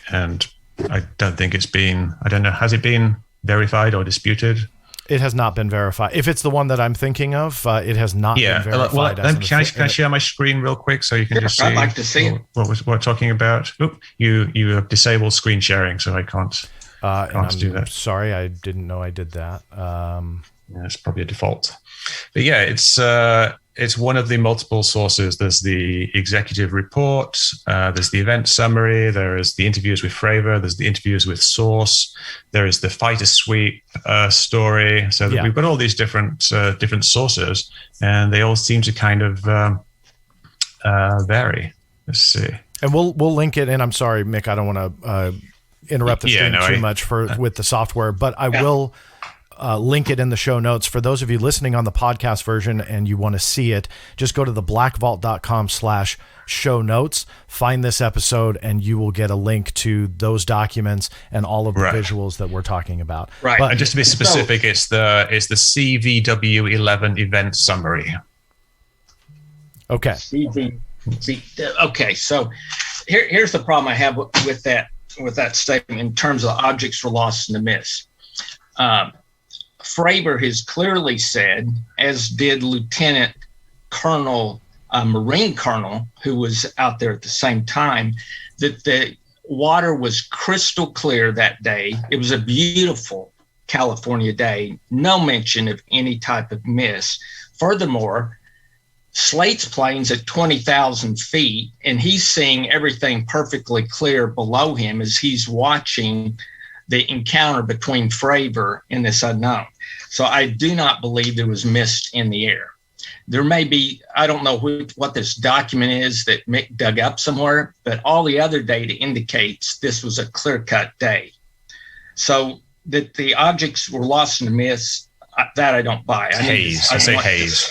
and I don't think it's been. I don't know. Has it been verified or disputed? It has not been verified. If it's the one that I'm thinking of, it has not been verified. Well, can I share my screen real quick so you can just see? I'd like to see what we're talking about. Oop, you have disabled screen sharing, so I can't do that. Sorry, I didn't know I did that. Yeah, it's probably a default. But yeah, it's one of the multiple sources. There's the executive report, there's the event summary, there is the interviews with Fravor, there's the interviews with Source, there is the fighter sweep story. So we've got all these different sources, and they all seem to kind of vary. Let's see. And we'll link it. And I'm sorry, Mick, I don't want to interrupt the stream too much with the software, but I will link it in the show notes. For those of you listening on the podcast version and you want to see it, just go to theblackvault.com/show notes, find this episode, and you will get a link to those documents and all of the visuals that we're talking about. Right. But, and just to be specific, it's the CVW11 event summary. Okay. Okay. So here's the problem I have with that statement in terms of objects were lost in the mist. Fravor has clearly said, as did Lieutenant Colonel, Marine Colonel, who was out there at the same time, that the water was crystal clear that day. It was a beautiful California day, no mention of any type of mist. Furthermore, Slate's plane's at 20,000 feet, and he's seeing everything perfectly clear below him as he's watching the encounter between Fravor and this unknown. So I do not believe there was mist in the air. There may be, I don't know what this document is that Mick dug up somewhere, but all the other data indicates this was a clear-cut day. So that the objects were lost in the mist, that I don't buy. Haze. I say haze.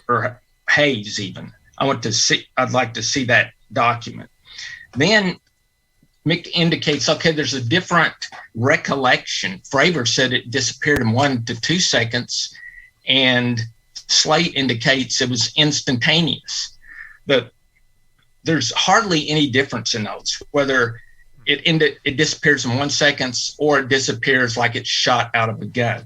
Or haze even. I'd like to see that document. Then Mick indicates, okay, there's a different recollection. Fravor said it disappeared in 1 to 2 seconds, and Slate indicates it was instantaneous. There's hardly any difference in those, whether it disappears in 1 second or it disappears like it's shot out of a gun.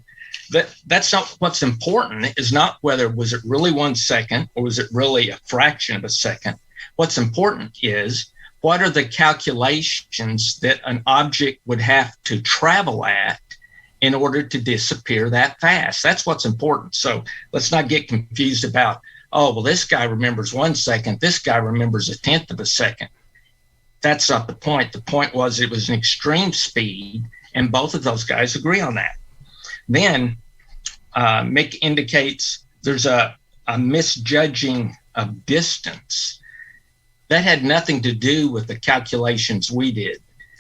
That's not what's important, is not whether was it really 1 second or was it really a fraction of a second. What's important is, what are the calculations that an object would have to travel at in order to disappear that fast? That's what's important. So let's not get confused about, oh, well, this guy remembers 1 second, this guy remembers 1/10 of a second. That's not the point. The point was it was an extreme speed, and both of those guys agree on that. Then Mick indicates there's a misjudging of distance. That had nothing to do with the calculations we did,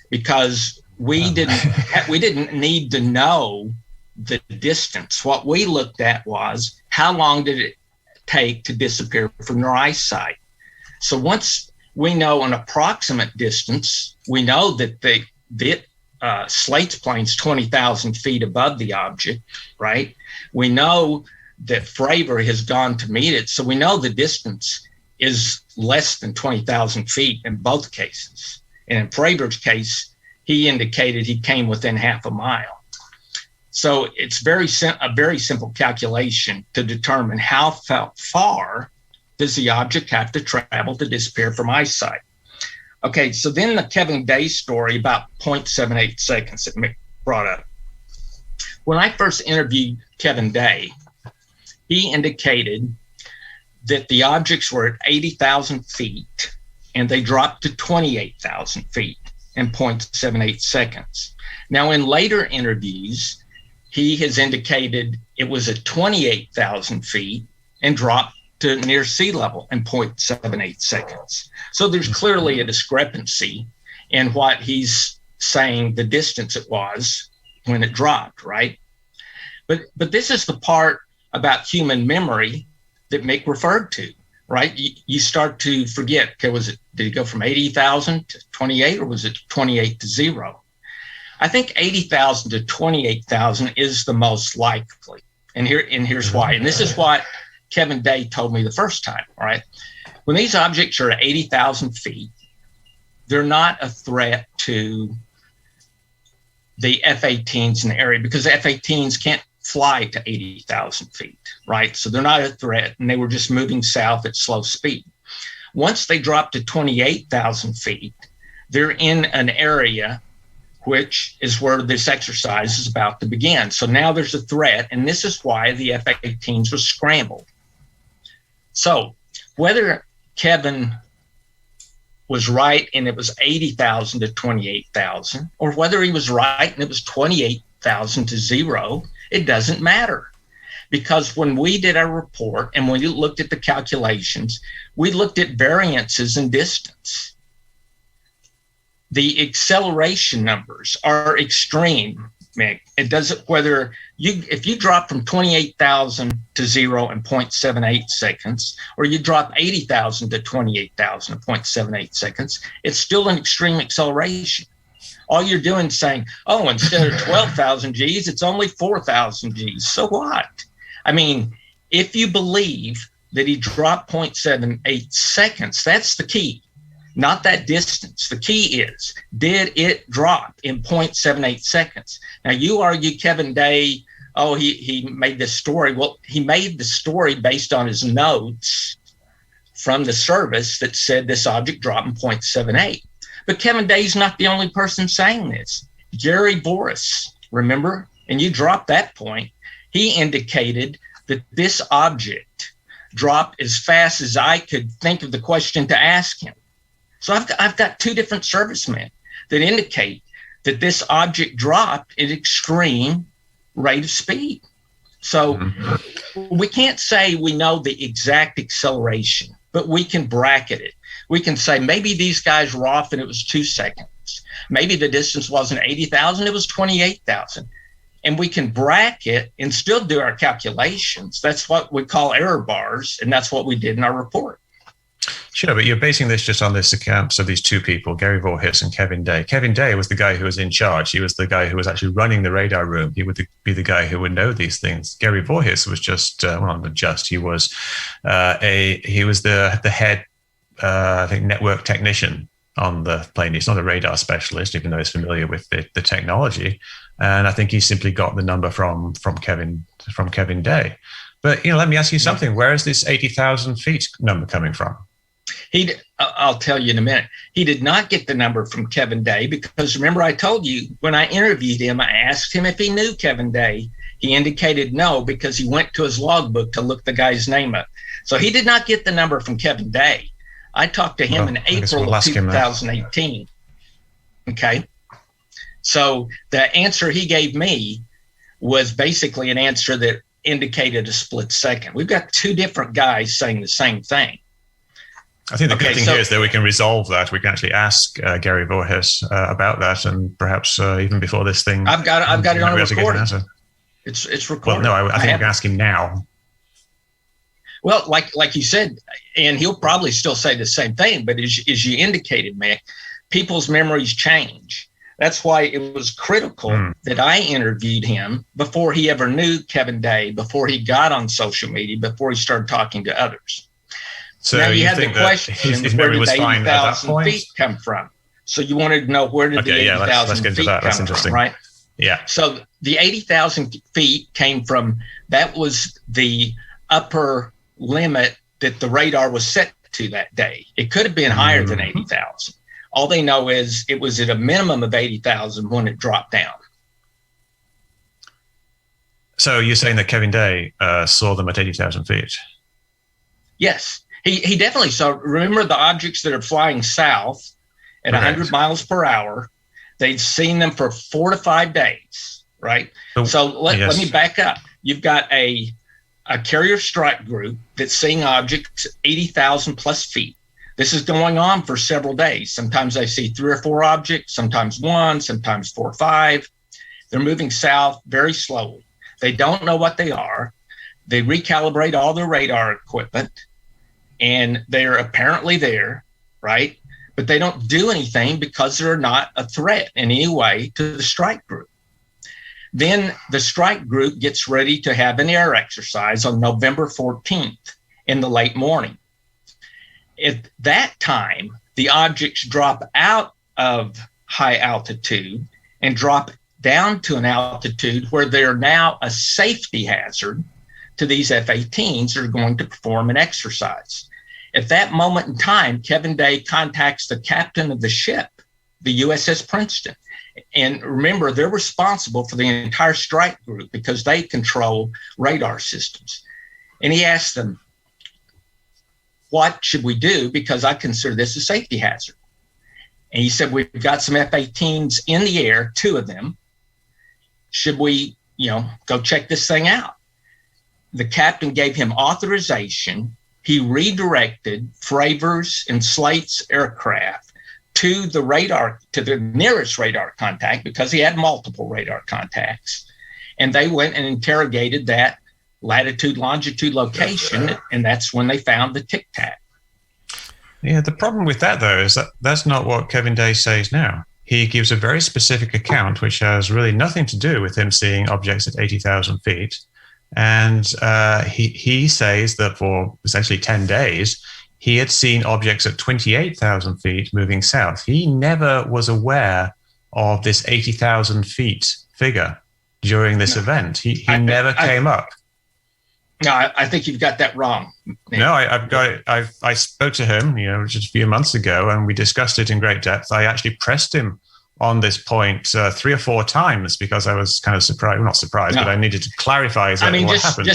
because we didn't need to know the distance. What we looked at was, how long did it take to disappear from their eyesight? So once we know an approximate distance, we know that Slate's plane's 20,000 feet above the object, right? We know that Fravor has gone to meet it, so we know the distance is less than 20,000 feet in both cases. And in Fravor's case, he indicated he came within half a mile. So it's a very simple calculation to determine how far does the object have to travel to disappear from eyesight. Okay, so then the Kevin Day story about 0.78 seconds that Mick brought up. When I first interviewed Kevin Day, he indicated that the objects were at 80,000 feet and they dropped to 28,000 feet in 0.78 seconds. Now, in later interviews, he has indicated it was at 28,000 feet and dropped to near sea level in 0.78 seconds. So there's clearly a discrepancy in what he's saying the distance it was when it dropped, right? But this is the part about human memory that Mick referred to, right? You start to forget, okay, did it go from 80,000 to 28, or was it 28 to 0? I think 80,000 to 28,000 is the most likely. And here's why. And this is what Kevin Day told me the first time, all right? When these objects are at 80,000 feet, they're not a threat to the F-18s in the area, because the F-18s can't fly to 80,000 feet, right? So they're not a threat, and they were just moving south at slow speed. Once they drop to 28,000 feet, they're in an area which is where this exercise is about to begin. So now there's a threat, and this is why the F-18s were scrambled. So whether Kevin was right and it was 80,000 to 28,000, or whether he was right and it was 28,000 to 0, it doesn't matter. Because when we did our report and when we looked at the calculations, we looked at variances in distance. The acceleration numbers are extreme, Mick. It doesn't, if you drop from 28,000 to 0 in 0.78 seconds, or you drop 80,000 to 28,000 in 0.78 seconds, it's still an extreme acceleration. All you're doing is saying, oh, instead of 12,000 Gs, it's only 4,000 Gs. So what? I mean, if you believe that he dropped 0.78 seconds, that's the key. Not that distance. The key is, did it drop in 0.78 seconds? Now, you argue Kevin Day, oh, he made this story. Well, he made the story based on his notes from the service that said this object dropped in 0.78. But Kevin Day's not the only person saying this. Gary Boris, remember? And you dropped that point. He indicated that this object dropped as fast as I could think of the question to ask him. So I've got two different servicemen that indicate that this object dropped at extreme rate of speed. So we can't say we know the exact acceleration, but we can bracket it. We can say maybe these guys were off and it was 2 seconds. Maybe the distance wasn't 80,000, it was 28,000. And we can bracket and still do our calculations. That's what we call error bars, and that's what we did in our report. Sure, but you're basing this just on this account of these two people, Gary Voorhis and Kevin Day. Kevin Day was the guy who was in charge. He was the guy who was actually running the radar room. He would be the guy who would know these things. Gary Voorhis was just, he was the head, I think, network technician on the plane. He's not a radar specialist, even though he's familiar with the technology. And I think he simply got the number from Kevin Day. But let me ask you something. Where is this 80,000 feet number coming from? I'll tell you in a minute. He did not get the number from Kevin Day because remember I told you when I interviewed him, I asked him if he knew Kevin Day. He indicated no because he went to his logbook to look the guy's name up. So he did not get the number from Kevin Day. I talked to him in April of 2018. Okay. So the answer he gave me was basically an answer that indicated a split second. We've got two different guys saying the same thing. I think the good thing here is that we can resolve that. We can actually ask Gary Voorhis about that, and perhaps even before this thing. I've got it on recording. It's recorded. Well, no, I think we can ask him now. Well, like you said, and he'll probably still say the same thing. But as you indicated, Mick, people's memories change. That's why it was critical that I interviewed him before he ever knew Kevin Day, before he got on social media, before he started talking to others. So now you had the question, where did the 80,000 feet come from? So you wanted to know where did the 80,000 feet come from, right? Yeah. So the 80,000 feet came from, that was the upper limit that the radar was set to that day. It could have been higher than 80,000. All they know is it was at a minimum of 80,000 when it dropped down. So you're saying that Kevin Day saw them at 80,000 feet? Yes. He definitely saw. Remember the objects that are flying south at 100 miles per hour? They'd seen them for 4 to 5 days, right? So let me back up. You've got a carrier strike group that's seeing objects 80,000 plus feet. This is going on for several days. Sometimes they see 3 or 4 objects, sometimes 1, sometimes 4 or 5. They're moving south very slowly. They don't know what they are. They recalibrate all their radar equipment, and they're apparently there, right? But they don't do anything because they're not a threat in any way to the strike group. Then the strike group gets ready to have an air exercise on November 14th in the late morning. At that time, the objects drop out of high altitude and drop down to an altitude where they're now a safety hazard to these F-18s that are going to perform an exercise. At that moment in time, Kevin Day contacts the captain of the ship, the USS Princeton. And remember, they're responsible for the entire strike group because they control radar systems. And he asked them, what should we do? Because I consider this a safety hazard. And he said, we've got some F-18s in the air, 2 of them. Should we, go check this thing out? The captain gave him authorization. He redirected Fravers and Slate's aircraft to the nearest radar contact because he had multiple radar contacts. And they went and interrogated that latitude, longitude location, and that's when they found the Tic-Tac. Yeah, the problem with that, though, is that that's not what Kevin Day says now. He gives a very specific account, which has really nothing to do with him seeing objects at 80,000 feet. And he says that for essentially 10 days, he had seen objects at 28,000 feet moving south. He never was aware of this 80,000 feet figure during this event. He never came up. No, I think you've got that wrong. No, I've got it. I spoke to him, just a few months ago, and we discussed it in great depth. I actually pressed him on this point 3 or 4 times because I was kind of surprised. Well, not surprised, but I needed to clarify exactly what happened.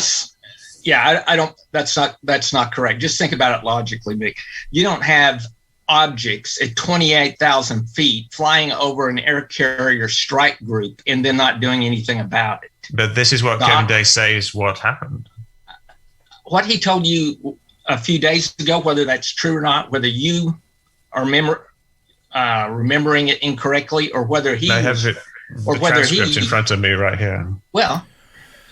I don't. That's not correct. Just think about it logically, Mick. You don't have objects at 28,000 feet flying over an air carrier strike group and then not doing anything about it. But this is what Kevin Day says what happened. What he told you a few days ago, whether that's true or not, whether you are remembering it incorrectly, or whether he I have the transcript in front of me right here. Well,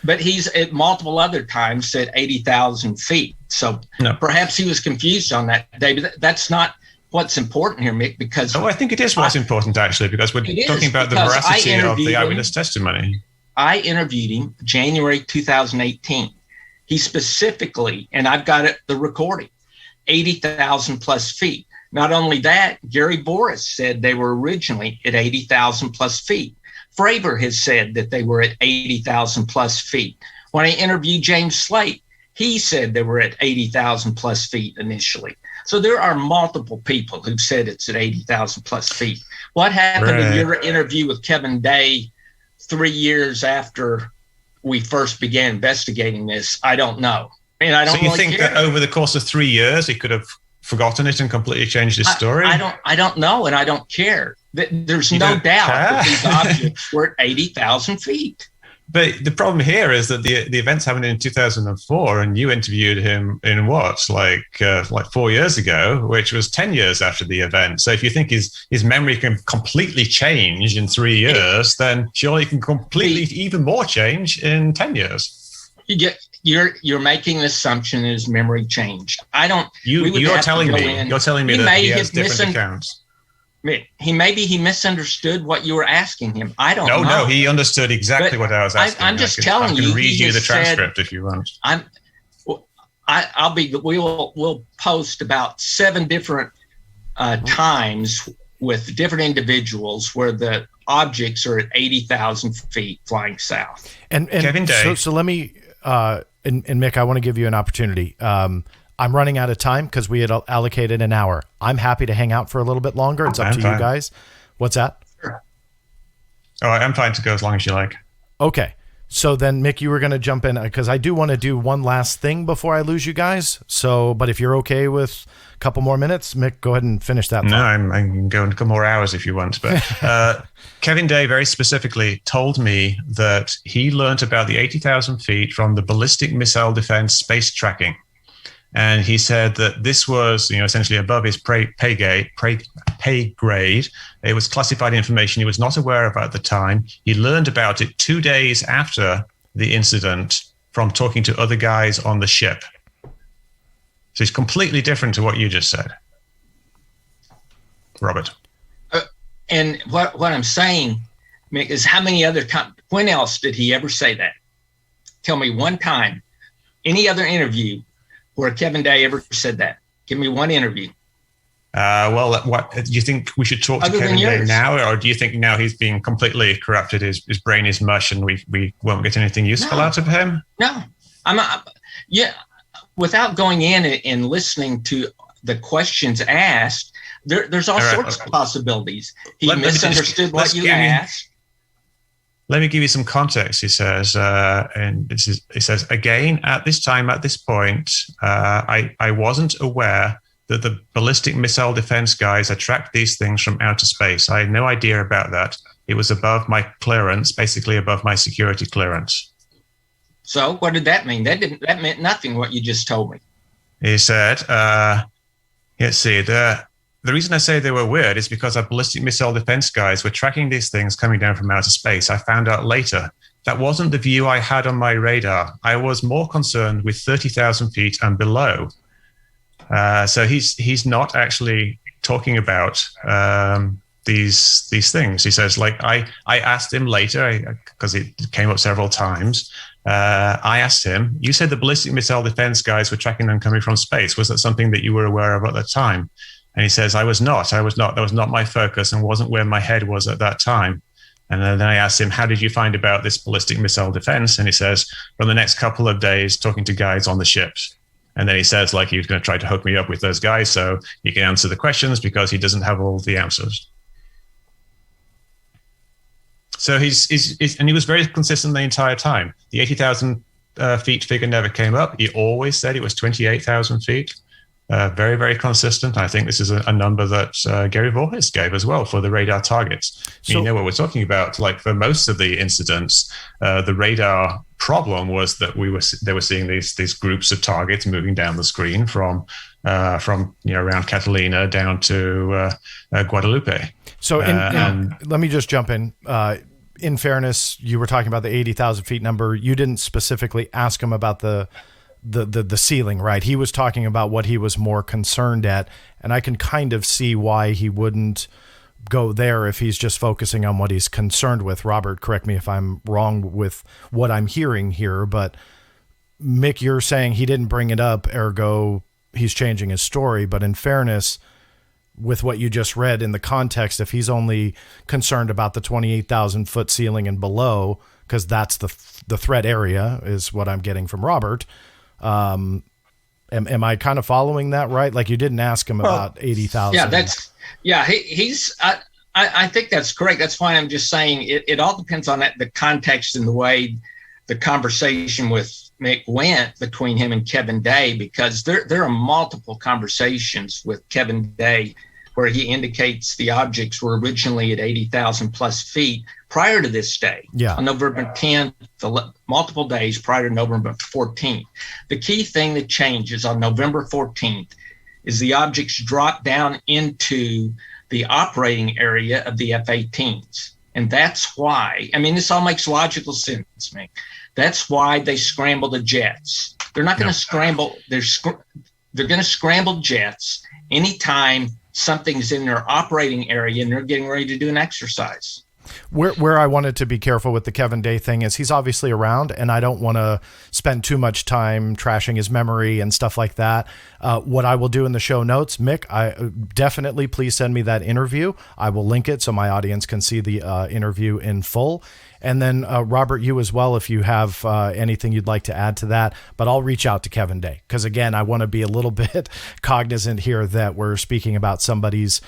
but he's at multiple other times said 80,000 feet. So perhaps he was confused on that day, but that's not what's important here, Mick, because... I think it is what's important, actually, because we're talking about the veracity of the eyewitness testimony. I interviewed him January 2018. He specifically, and I've got the recording, 80,000 plus feet. Not only that, Gary Boris said they were originally at 80,000 plus feet. Fravor has said that they were at 80,000 plus feet. When I interviewed James Slate, he said they were at 80,000 plus feet initially. So there are multiple people who've said it's at 80,000 plus feet. What happened in your interview with Kevin Day 3 years after we first began investigating this? I don't know. And I don't. So you think that over the course of 3 years, he could have forgotten it and completely changed his story? I don't know, and I don't care. There's no doubt that these objects were at 80,000 feet. But the problem here is that the events happened in 2004, and you interviewed him in like 4 years ago, which was 10 years after the event. So if you think his memory can completely change in 3 years, then surely it can completely even more change in 10 years. You're making an assumption that his memory changed. I don't. You're telling me that he has different accounts. He misunderstood what you were asking him. I don't know. No, he understood exactly what I was asking. I'm just telling you. I can read you the transcript if you want. We'll post about 7 different times with different individuals where the objects are at 80,000 feet flying south. And Kevin Day. So let me, and Mick, I want to give you an opportunity. I'm running out of time because we had allocated an hour. I'm happy to hang out for a little bit longer. It's up to you guys. What's that? Sure. All right, I'm fine to go as long as you like. Okay. So then, Mick, you were going to jump in because I do want to do one last thing before I lose you guys. So, but if you're okay with a couple more minutes, Mick, go ahead and finish that. No, I can go a couple more hours if you want. But Kevin Day very specifically told me that he learned about the 80,000 feet from the ballistic missile defense space tracking. And he said that this was, essentially above his pay grade. It was classified information he was not aware of at the time. He learned about it 2 days after the incident from talking to other guys on the ship. So it's completely different to what you just said, Robert. And what I'm saying, Mick, is how many other times? When else did he ever say that? Tell me one time, any other interview where Kevin Day ever said that. Give me one interview. What do you think we should talk to Kevin Day now, or do you think now he's being completely corrupted? His brain is mush, and we won't get anything useful out of him? No, I'm not. Yeah, without going in and listening to the questions asked, there's all sorts of possibilities. He misunderstood what you asked. Let me give you some context, he says. He says, again, at this time, at this point, I wasn't aware that the ballistic missile defense guys had tracked these things from outer space. I had no idea about that. It was above my clearance, basically above my security clearance. So what did that mean? That meant nothing, what you just told me. He said, let's see, the reason I say they were weird is because our ballistic missile defense guys were tracking these things coming down from outer space. I found out later. That wasn't the view I had on my radar. I was more concerned with 30,000 feet and below. So he's not actually talking about these things. He says, I asked him later, because it came up several times. I asked him, you said the ballistic missile defense guys were tracking them coming from space. Was that something that you were aware of at the time? And he says, I was not. That was not my focus and wasn't where my head was at that time. And then I asked him, how did you find about this ballistic missile defense? And he says, from the next couple of days, talking to guys on the ships. And then he says, he was going to try to hook me up with those guys so he can answer the questions because he doesn't have all the answers. So he was very consistent the entire time. The 80,000 feet figure never came up. He always said it was 28,000 feet. Very, very consistent. I think this is a number that Gary Voorhis gave as well for the radar targets. So, what we're talking about, for most of the incidents, the radar problem was that they were seeing these groups of targets moving down the screen from around Catalina down to Guadalupe. So let me just jump in. in fairness, you were talking about the 80,000 feet number. You didn't specifically ask him about the ceiling, right? He was talking about what he was more concerned at, and I can kind of see why he wouldn't go there if he's just focusing on what he's concerned with. Robert, correct me if I'm wrong with what I'm hearing here, but Mick, you're saying he didn't bring it up, ergo he's changing his story. But in fairness, with what you just read in the context, if he's only concerned about the 28,000 foot ceiling and below, because that's the threat area, is what I'm getting from Robert. Am I kind of following that right? Like, you didn't ask him about 80,000. Yeah, he's. I think that's correct. That's why I'm just saying it all depends on the context and the way the conversation with Mick went between him and Kevin Day, because there are multiple conversations with Kevin Day where he indicates the objects were originally at 80,000 plus feet prior to this day. Yeah. On November 10th, multiple days prior to November 14th. The key thing that changes on November 14th is the objects drop down into the operating area of the F-18s. And that's why, I mean, this all makes logical sense, Mick. That's why they scramble the jets. They're not going to scramble. They're going to scramble jets anytime something's in their operating area and they're getting ready to do an exercise. Where I wanted to be careful with the Kevin Day thing is he's obviously around, and I don't want to spend too much time trashing his memory and stuff like that. What I will do in the show notes, Mick, I definitely please send me that interview. I will link it so my audience can see the interview in full. And then Robert, you as well, if you have anything you'd like to add to that. But I'll reach out to Kevin Day because, again, I want to be a little bit cognizant here that we're speaking about somebody's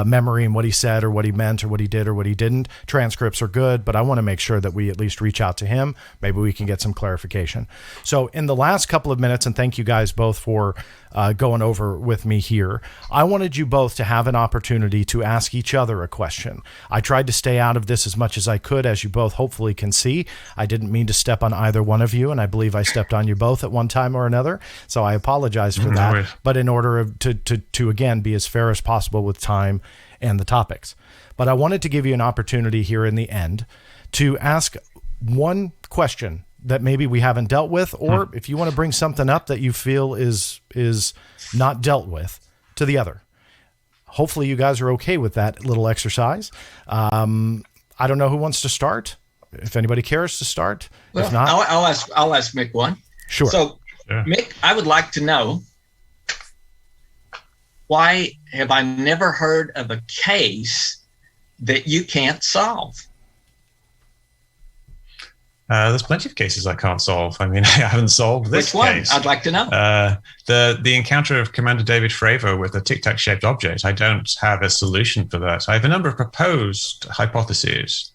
memory and what he said or what he meant or what he did or what he didn't. Transcripts are good, but I want to make sure that we at least reach out to him. Maybe we can get some clarification. So in the last couple of minutes, and thank you guys both for going over with me here, I wanted you both to have an opportunity to ask each other a question. I tried to stay out of this as much as I could, as you both hopefully can see. I didn't mean to step on either one of you, and I believe I stepped on you both at one time or another, so I apologize for that. But in order to again be as fair as possible with time and the topics. But I wanted to give you an opportunity here in the end to ask one question that maybe we haven't dealt with, or if you want to bring something up that you feel is not dealt with, to the other. Hopefully you guys are okay with that little exercise. I don't know who wants to start. If anybody cares to start. Well, if not, I'll ask Mick one. Sure. So, sure. Mick, I would like to know, why have I never heard of a case that you can't solve? There's plenty of cases I can't solve. I mean, I haven't solved this Which one? case. I'd like to know. The encounter of Commander David Fravor with a tic-tac shaped object. I don't have a solution for that. I have a number of proposed hypotheses,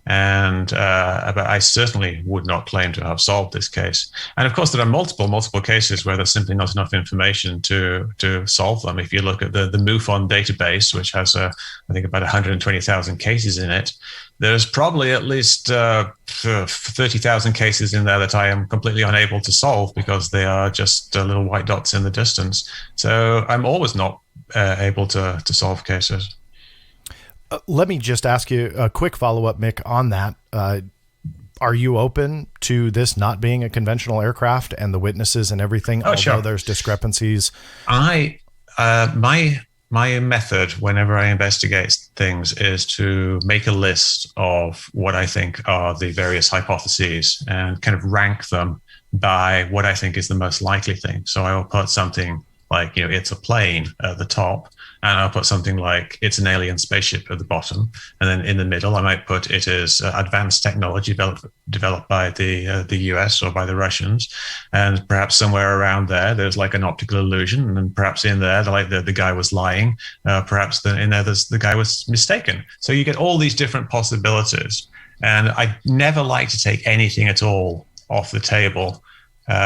and but I certainly would not claim to have solved this case. And of course, there are multiple cases where there's simply not enough information to solve them. If you look at the MUFON database, which has I think about 120,000 cases in it, there's probably at least 30,000 cases in there that I am completely unable to solve because they are just little white dots in the distance. So I'm always not able to solve cases. Let me just ask you a quick follow-up, Mick, on that. Are you open to this not being a conventional aircraft and the witnesses and everything, although sure. There's discrepancies? My method whenever I investigate things is to make a list of what I think are the various hypotheses and kind of rank them by what I think is the most likely thing. So I will put something like, it's a plane at the top, and I'll put something like it's an alien spaceship at the bottom. And then in the middle, I might put it is advanced technology developed by the US or by the Russians. And perhaps somewhere around there's like an optical illusion. And perhaps in there, the guy was lying. Perhaps in there, the guy was mistaken. So you get all these different possibilities. And I never like to take anything at all off the table.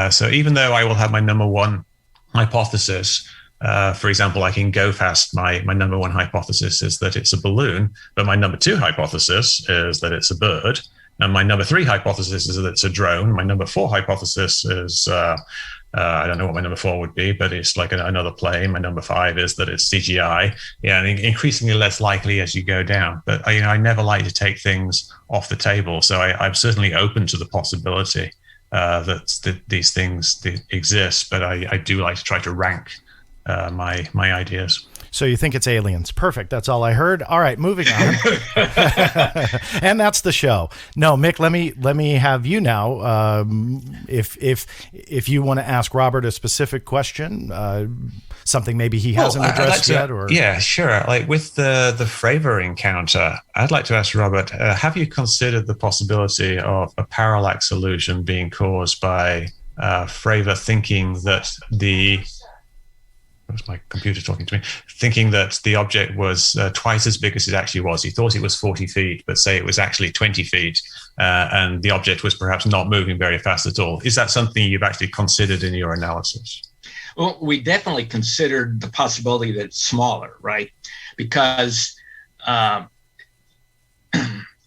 So even though I will have my number one hypothesis, for example, like in Go Fast, my number one hypothesis is that it's a balloon, but my number two hypothesis is that it's a bird. And my number three hypothesis is that it's a drone. My number four hypothesis is I don't know what my number 4 would be, but it's like another plane. My number 5 is that it's CGI. Yeah, and increasingly less likely as you go down. But I never like to take things off the table, so I'm certainly open to the possibility that these things exist. But I do like to try to rank my ideas. So you think it's aliens. Perfect. That's all I heard. All right, moving on. And that's the show. No, Mick, let me have you now. If you want to ask Robert a specific question, something maybe he hasn't addressed yet, or yeah, sure. Like with the Fravor encounter, I'd like to ask Robert: have you considered the possibility of a parallax illusion being caused by Fravor thinking that was my computer talking to me, thinking that the object was twice as big as it actually was? He thought it was 40 feet, but say it was actually 20 feet, and the object was perhaps not moving very fast at all. Is that something you've actually considered in your analysis? Well, we definitely considered the possibility that it's smaller, right? Because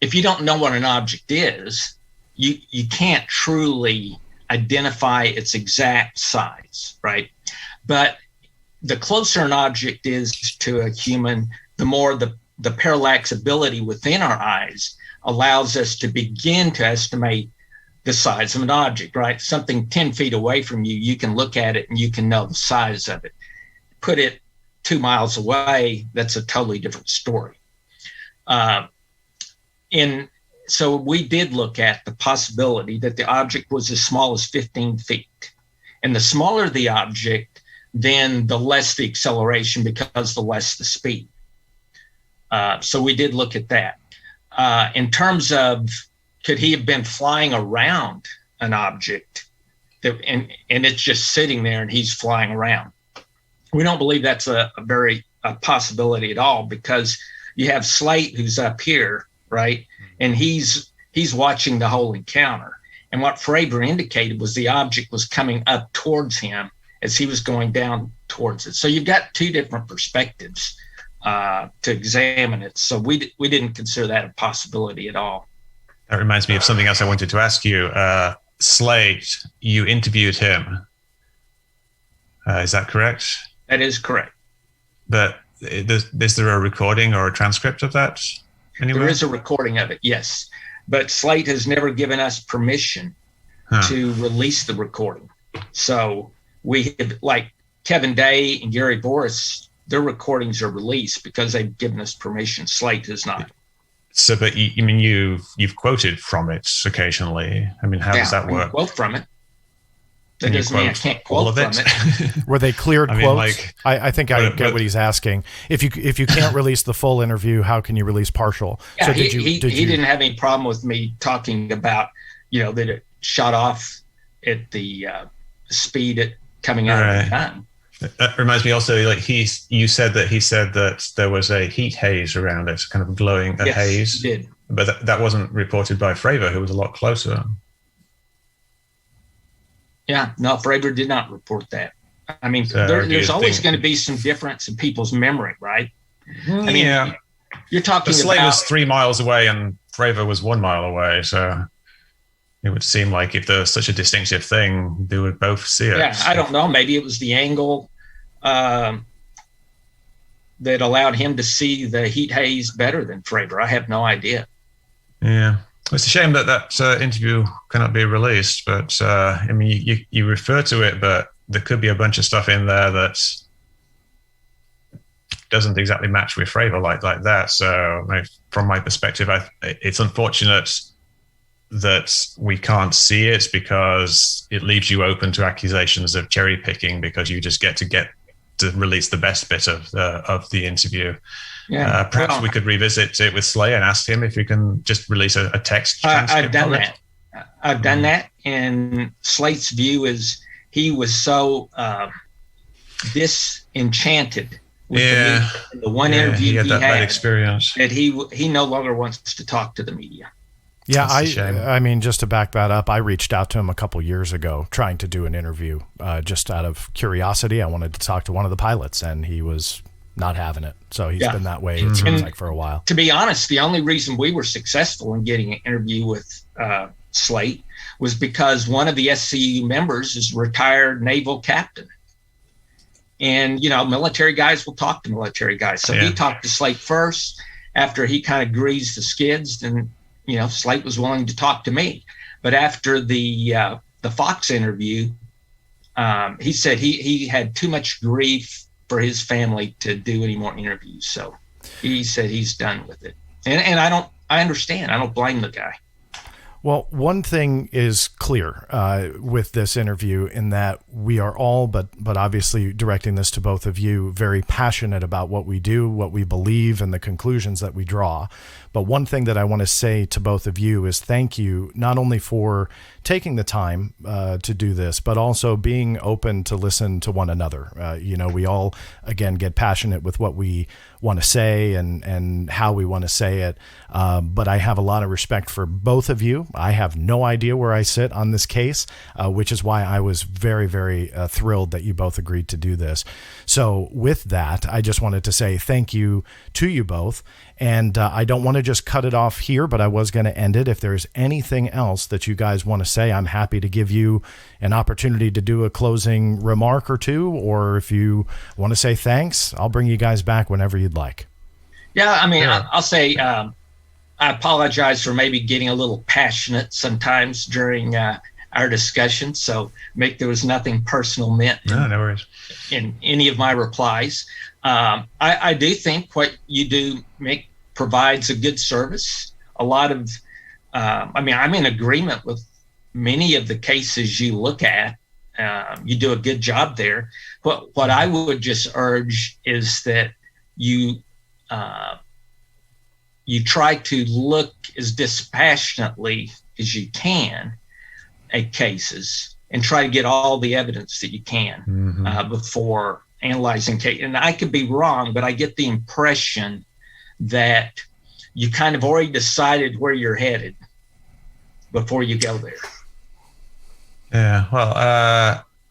if you don't know what an object is, you can't truly identify its exact size, right? But the closer an object is to a human, the more the parallax ability within our eyes allows us to begin to estimate the size of an object, right? Something 10 feet away from you, you can look at it and you can know the size of it. Put it 2 miles away, that's a totally different story. So we did look at the possibility that the object was as small as 15 feet. And the smaller the object, then the less the acceleration, because the less the speed. So we did look at that. In terms of, could he have been flying around an object and it's just sitting there and he's flying around? We don't believe that's a possibility at all, because you have Slate who's up here, right? And he's watching the whole encounter. And what Fravor indicated was the object was coming up towards him as he was going down towards it. So you've got two different perspectives to examine it. So we didn't consider that a possibility at all. That reminds me of something else I wanted to ask you. Slate, you interviewed him. Is that correct? That is correct. But is there a recording or a transcript of that anywhere? There is a recording of it, yes. But Slate has never given us permission to release the recording. So we have, like Kevin Day and Gary Boris, their recordings are released because they've given us permission. Slate has not. So, but you've quoted from it occasionally. I mean, how does that work? Quote from it. That doesn't mean I can't quote from it. Were they cleared quotes? I think I get what he's asking. If you can't release the full interview, how can you release partial? Yeah, so he didn't have any problem with me talking about, that it shot off at the speed coming out of the gun. That reminds me also, you said that there was a heat haze around it, kind of glowing haze. He did. But that wasn't reported by Fravor, who was a lot closer. Yeah, no, Fravor did not report that. I mean, there's always going to be some difference in people's memory, right? I mean, you're talking about... Slate was 3 miles away and Fravor was 1 mile away, so it would seem like if there's such a distinctive thing, they would both see it. Yeah, I don't know. Maybe it was the angle that allowed him to see the heat haze better than Fravor. I have no idea. Yeah. It's a shame that interview cannot be released, but I mean, you refer to it, but there could be a bunch of stuff in there that doesn't exactly match with Fravor like that. So from my perspective, it's unfortunate that we can't see it because it leaves you open to accusations of cherry picking because you just get to release the best bit of the interview. Yeah, perhaps we could revisit it with Slay and ask him if he can just release a text transcript. I've done that. I've done that. And Slate's view is he was so disenchanted with the one interview he had bad experience that he no longer wants to talk to the media. Yeah, I mean, just to back that up, I reached out to him a couple years ago trying to do an interview just out of curiosity. I wanted to talk to one of the pilots, and he was not having it. So he's been that way, it seems like, for a while. To be honest, the only reason we were successful in getting an interview with slate was because one of the SCU members is a retired naval captain. And, military guys will talk to military guys. So he talked to Slate first. After he kind of greased the skids, then, Slate was willing to talk to me. But after the Fox interview, he said he had too much grief for his family to do any more interviews. So he said he's done with it. And I understand. I don't blame the guy. Well, one thing is clear with this interview in that we are all, but obviously directing this to both of you, very passionate about what we do, what we believe, and the conclusions that we draw. But one thing that I want to say to both of you is thank you not only for taking the time to do this, but also being open to listen to one another. We all, again, get passionate with what we want to say and how we want to say it. But I have a lot of respect for both of you. I have no idea where I sit on this case, which is why I was very, very thrilled that you both agreed to do this. So with that, I just wanted to say thank you to you both. And I don't want to just cut it off here, but I was going to end it. If there's anything else that you guys want to say, I'm happy to give you an opportunity to do a closing remark or two. Or if you want to say thanks, I'll bring you guys back whenever you'd like. Yeah, I'll say I apologize for maybe getting a little passionate sometimes during our discussion. So, Mick, there was nothing personal meant no worries. In any of my replies. I do think what you do, Mick, provides a good service. A lot of, I'm in agreement with many of the cases you look at. You do a good job there. What I would just urge is that you try to look as dispassionately as you can at cases and try to get all the evidence that you can before analyzing case. And I could be wrong, but I get the impression that you kind of already decided where you're headed before you go there. Yeah, well,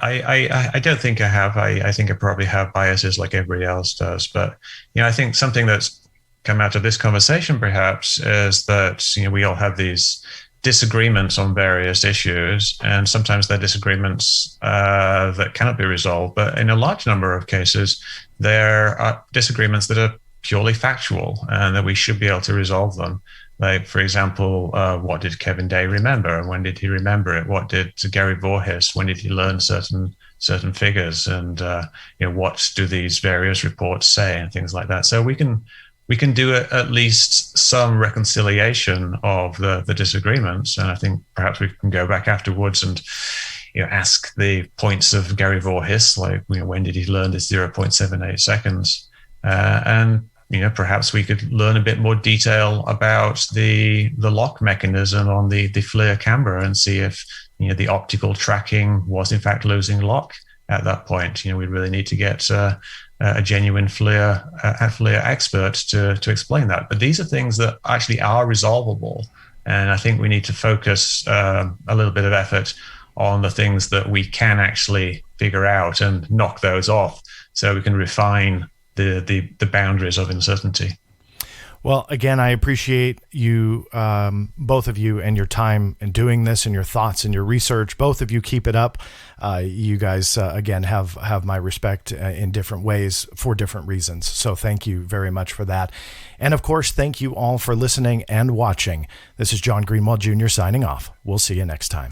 I don't think I have. I think I probably have biases like everybody else does. But, I think something that's come out of this conversation perhaps is that, we all have these disagreements on various issues, and sometimes they're disagreements that cannot be resolved. But in a large number of cases, there are disagreements that are purely factual and that we should be able to resolve them. Like, for example, what did Kevin Day remember? And when did he remember it? What did Gary Voorhis, when did he learn certain figures? And, what do these various reports say and things like that? So we can do at least some reconciliation of the disagreements. And I think perhaps we can go back afterwards and, ask the points of Gary Voorhis, like, when did he learn this 0.78 seconds? And, perhaps we could learn a bit more detail about the lock mechanism on the FLIR camera and see if, the optical tracking was in fact losing lock at that point. We really need to get a genuine FLIR expert to explain that. But these are things that actually are resolvable. And I think we need to focus a little bit of effort on the things that we can actually figure out and knock those off so we can refine the boundaries of uncertainty. Well, again, I appreciate you, both of you, and your time in doing this and your thoughts and your research. Both of you keep it up. You guys, again, have my respect in different ways for different reasons. So thank you very much for that. And of course, thank you all for listening and watching. This is John Greenwald Jr. signing off. We'll see you next time.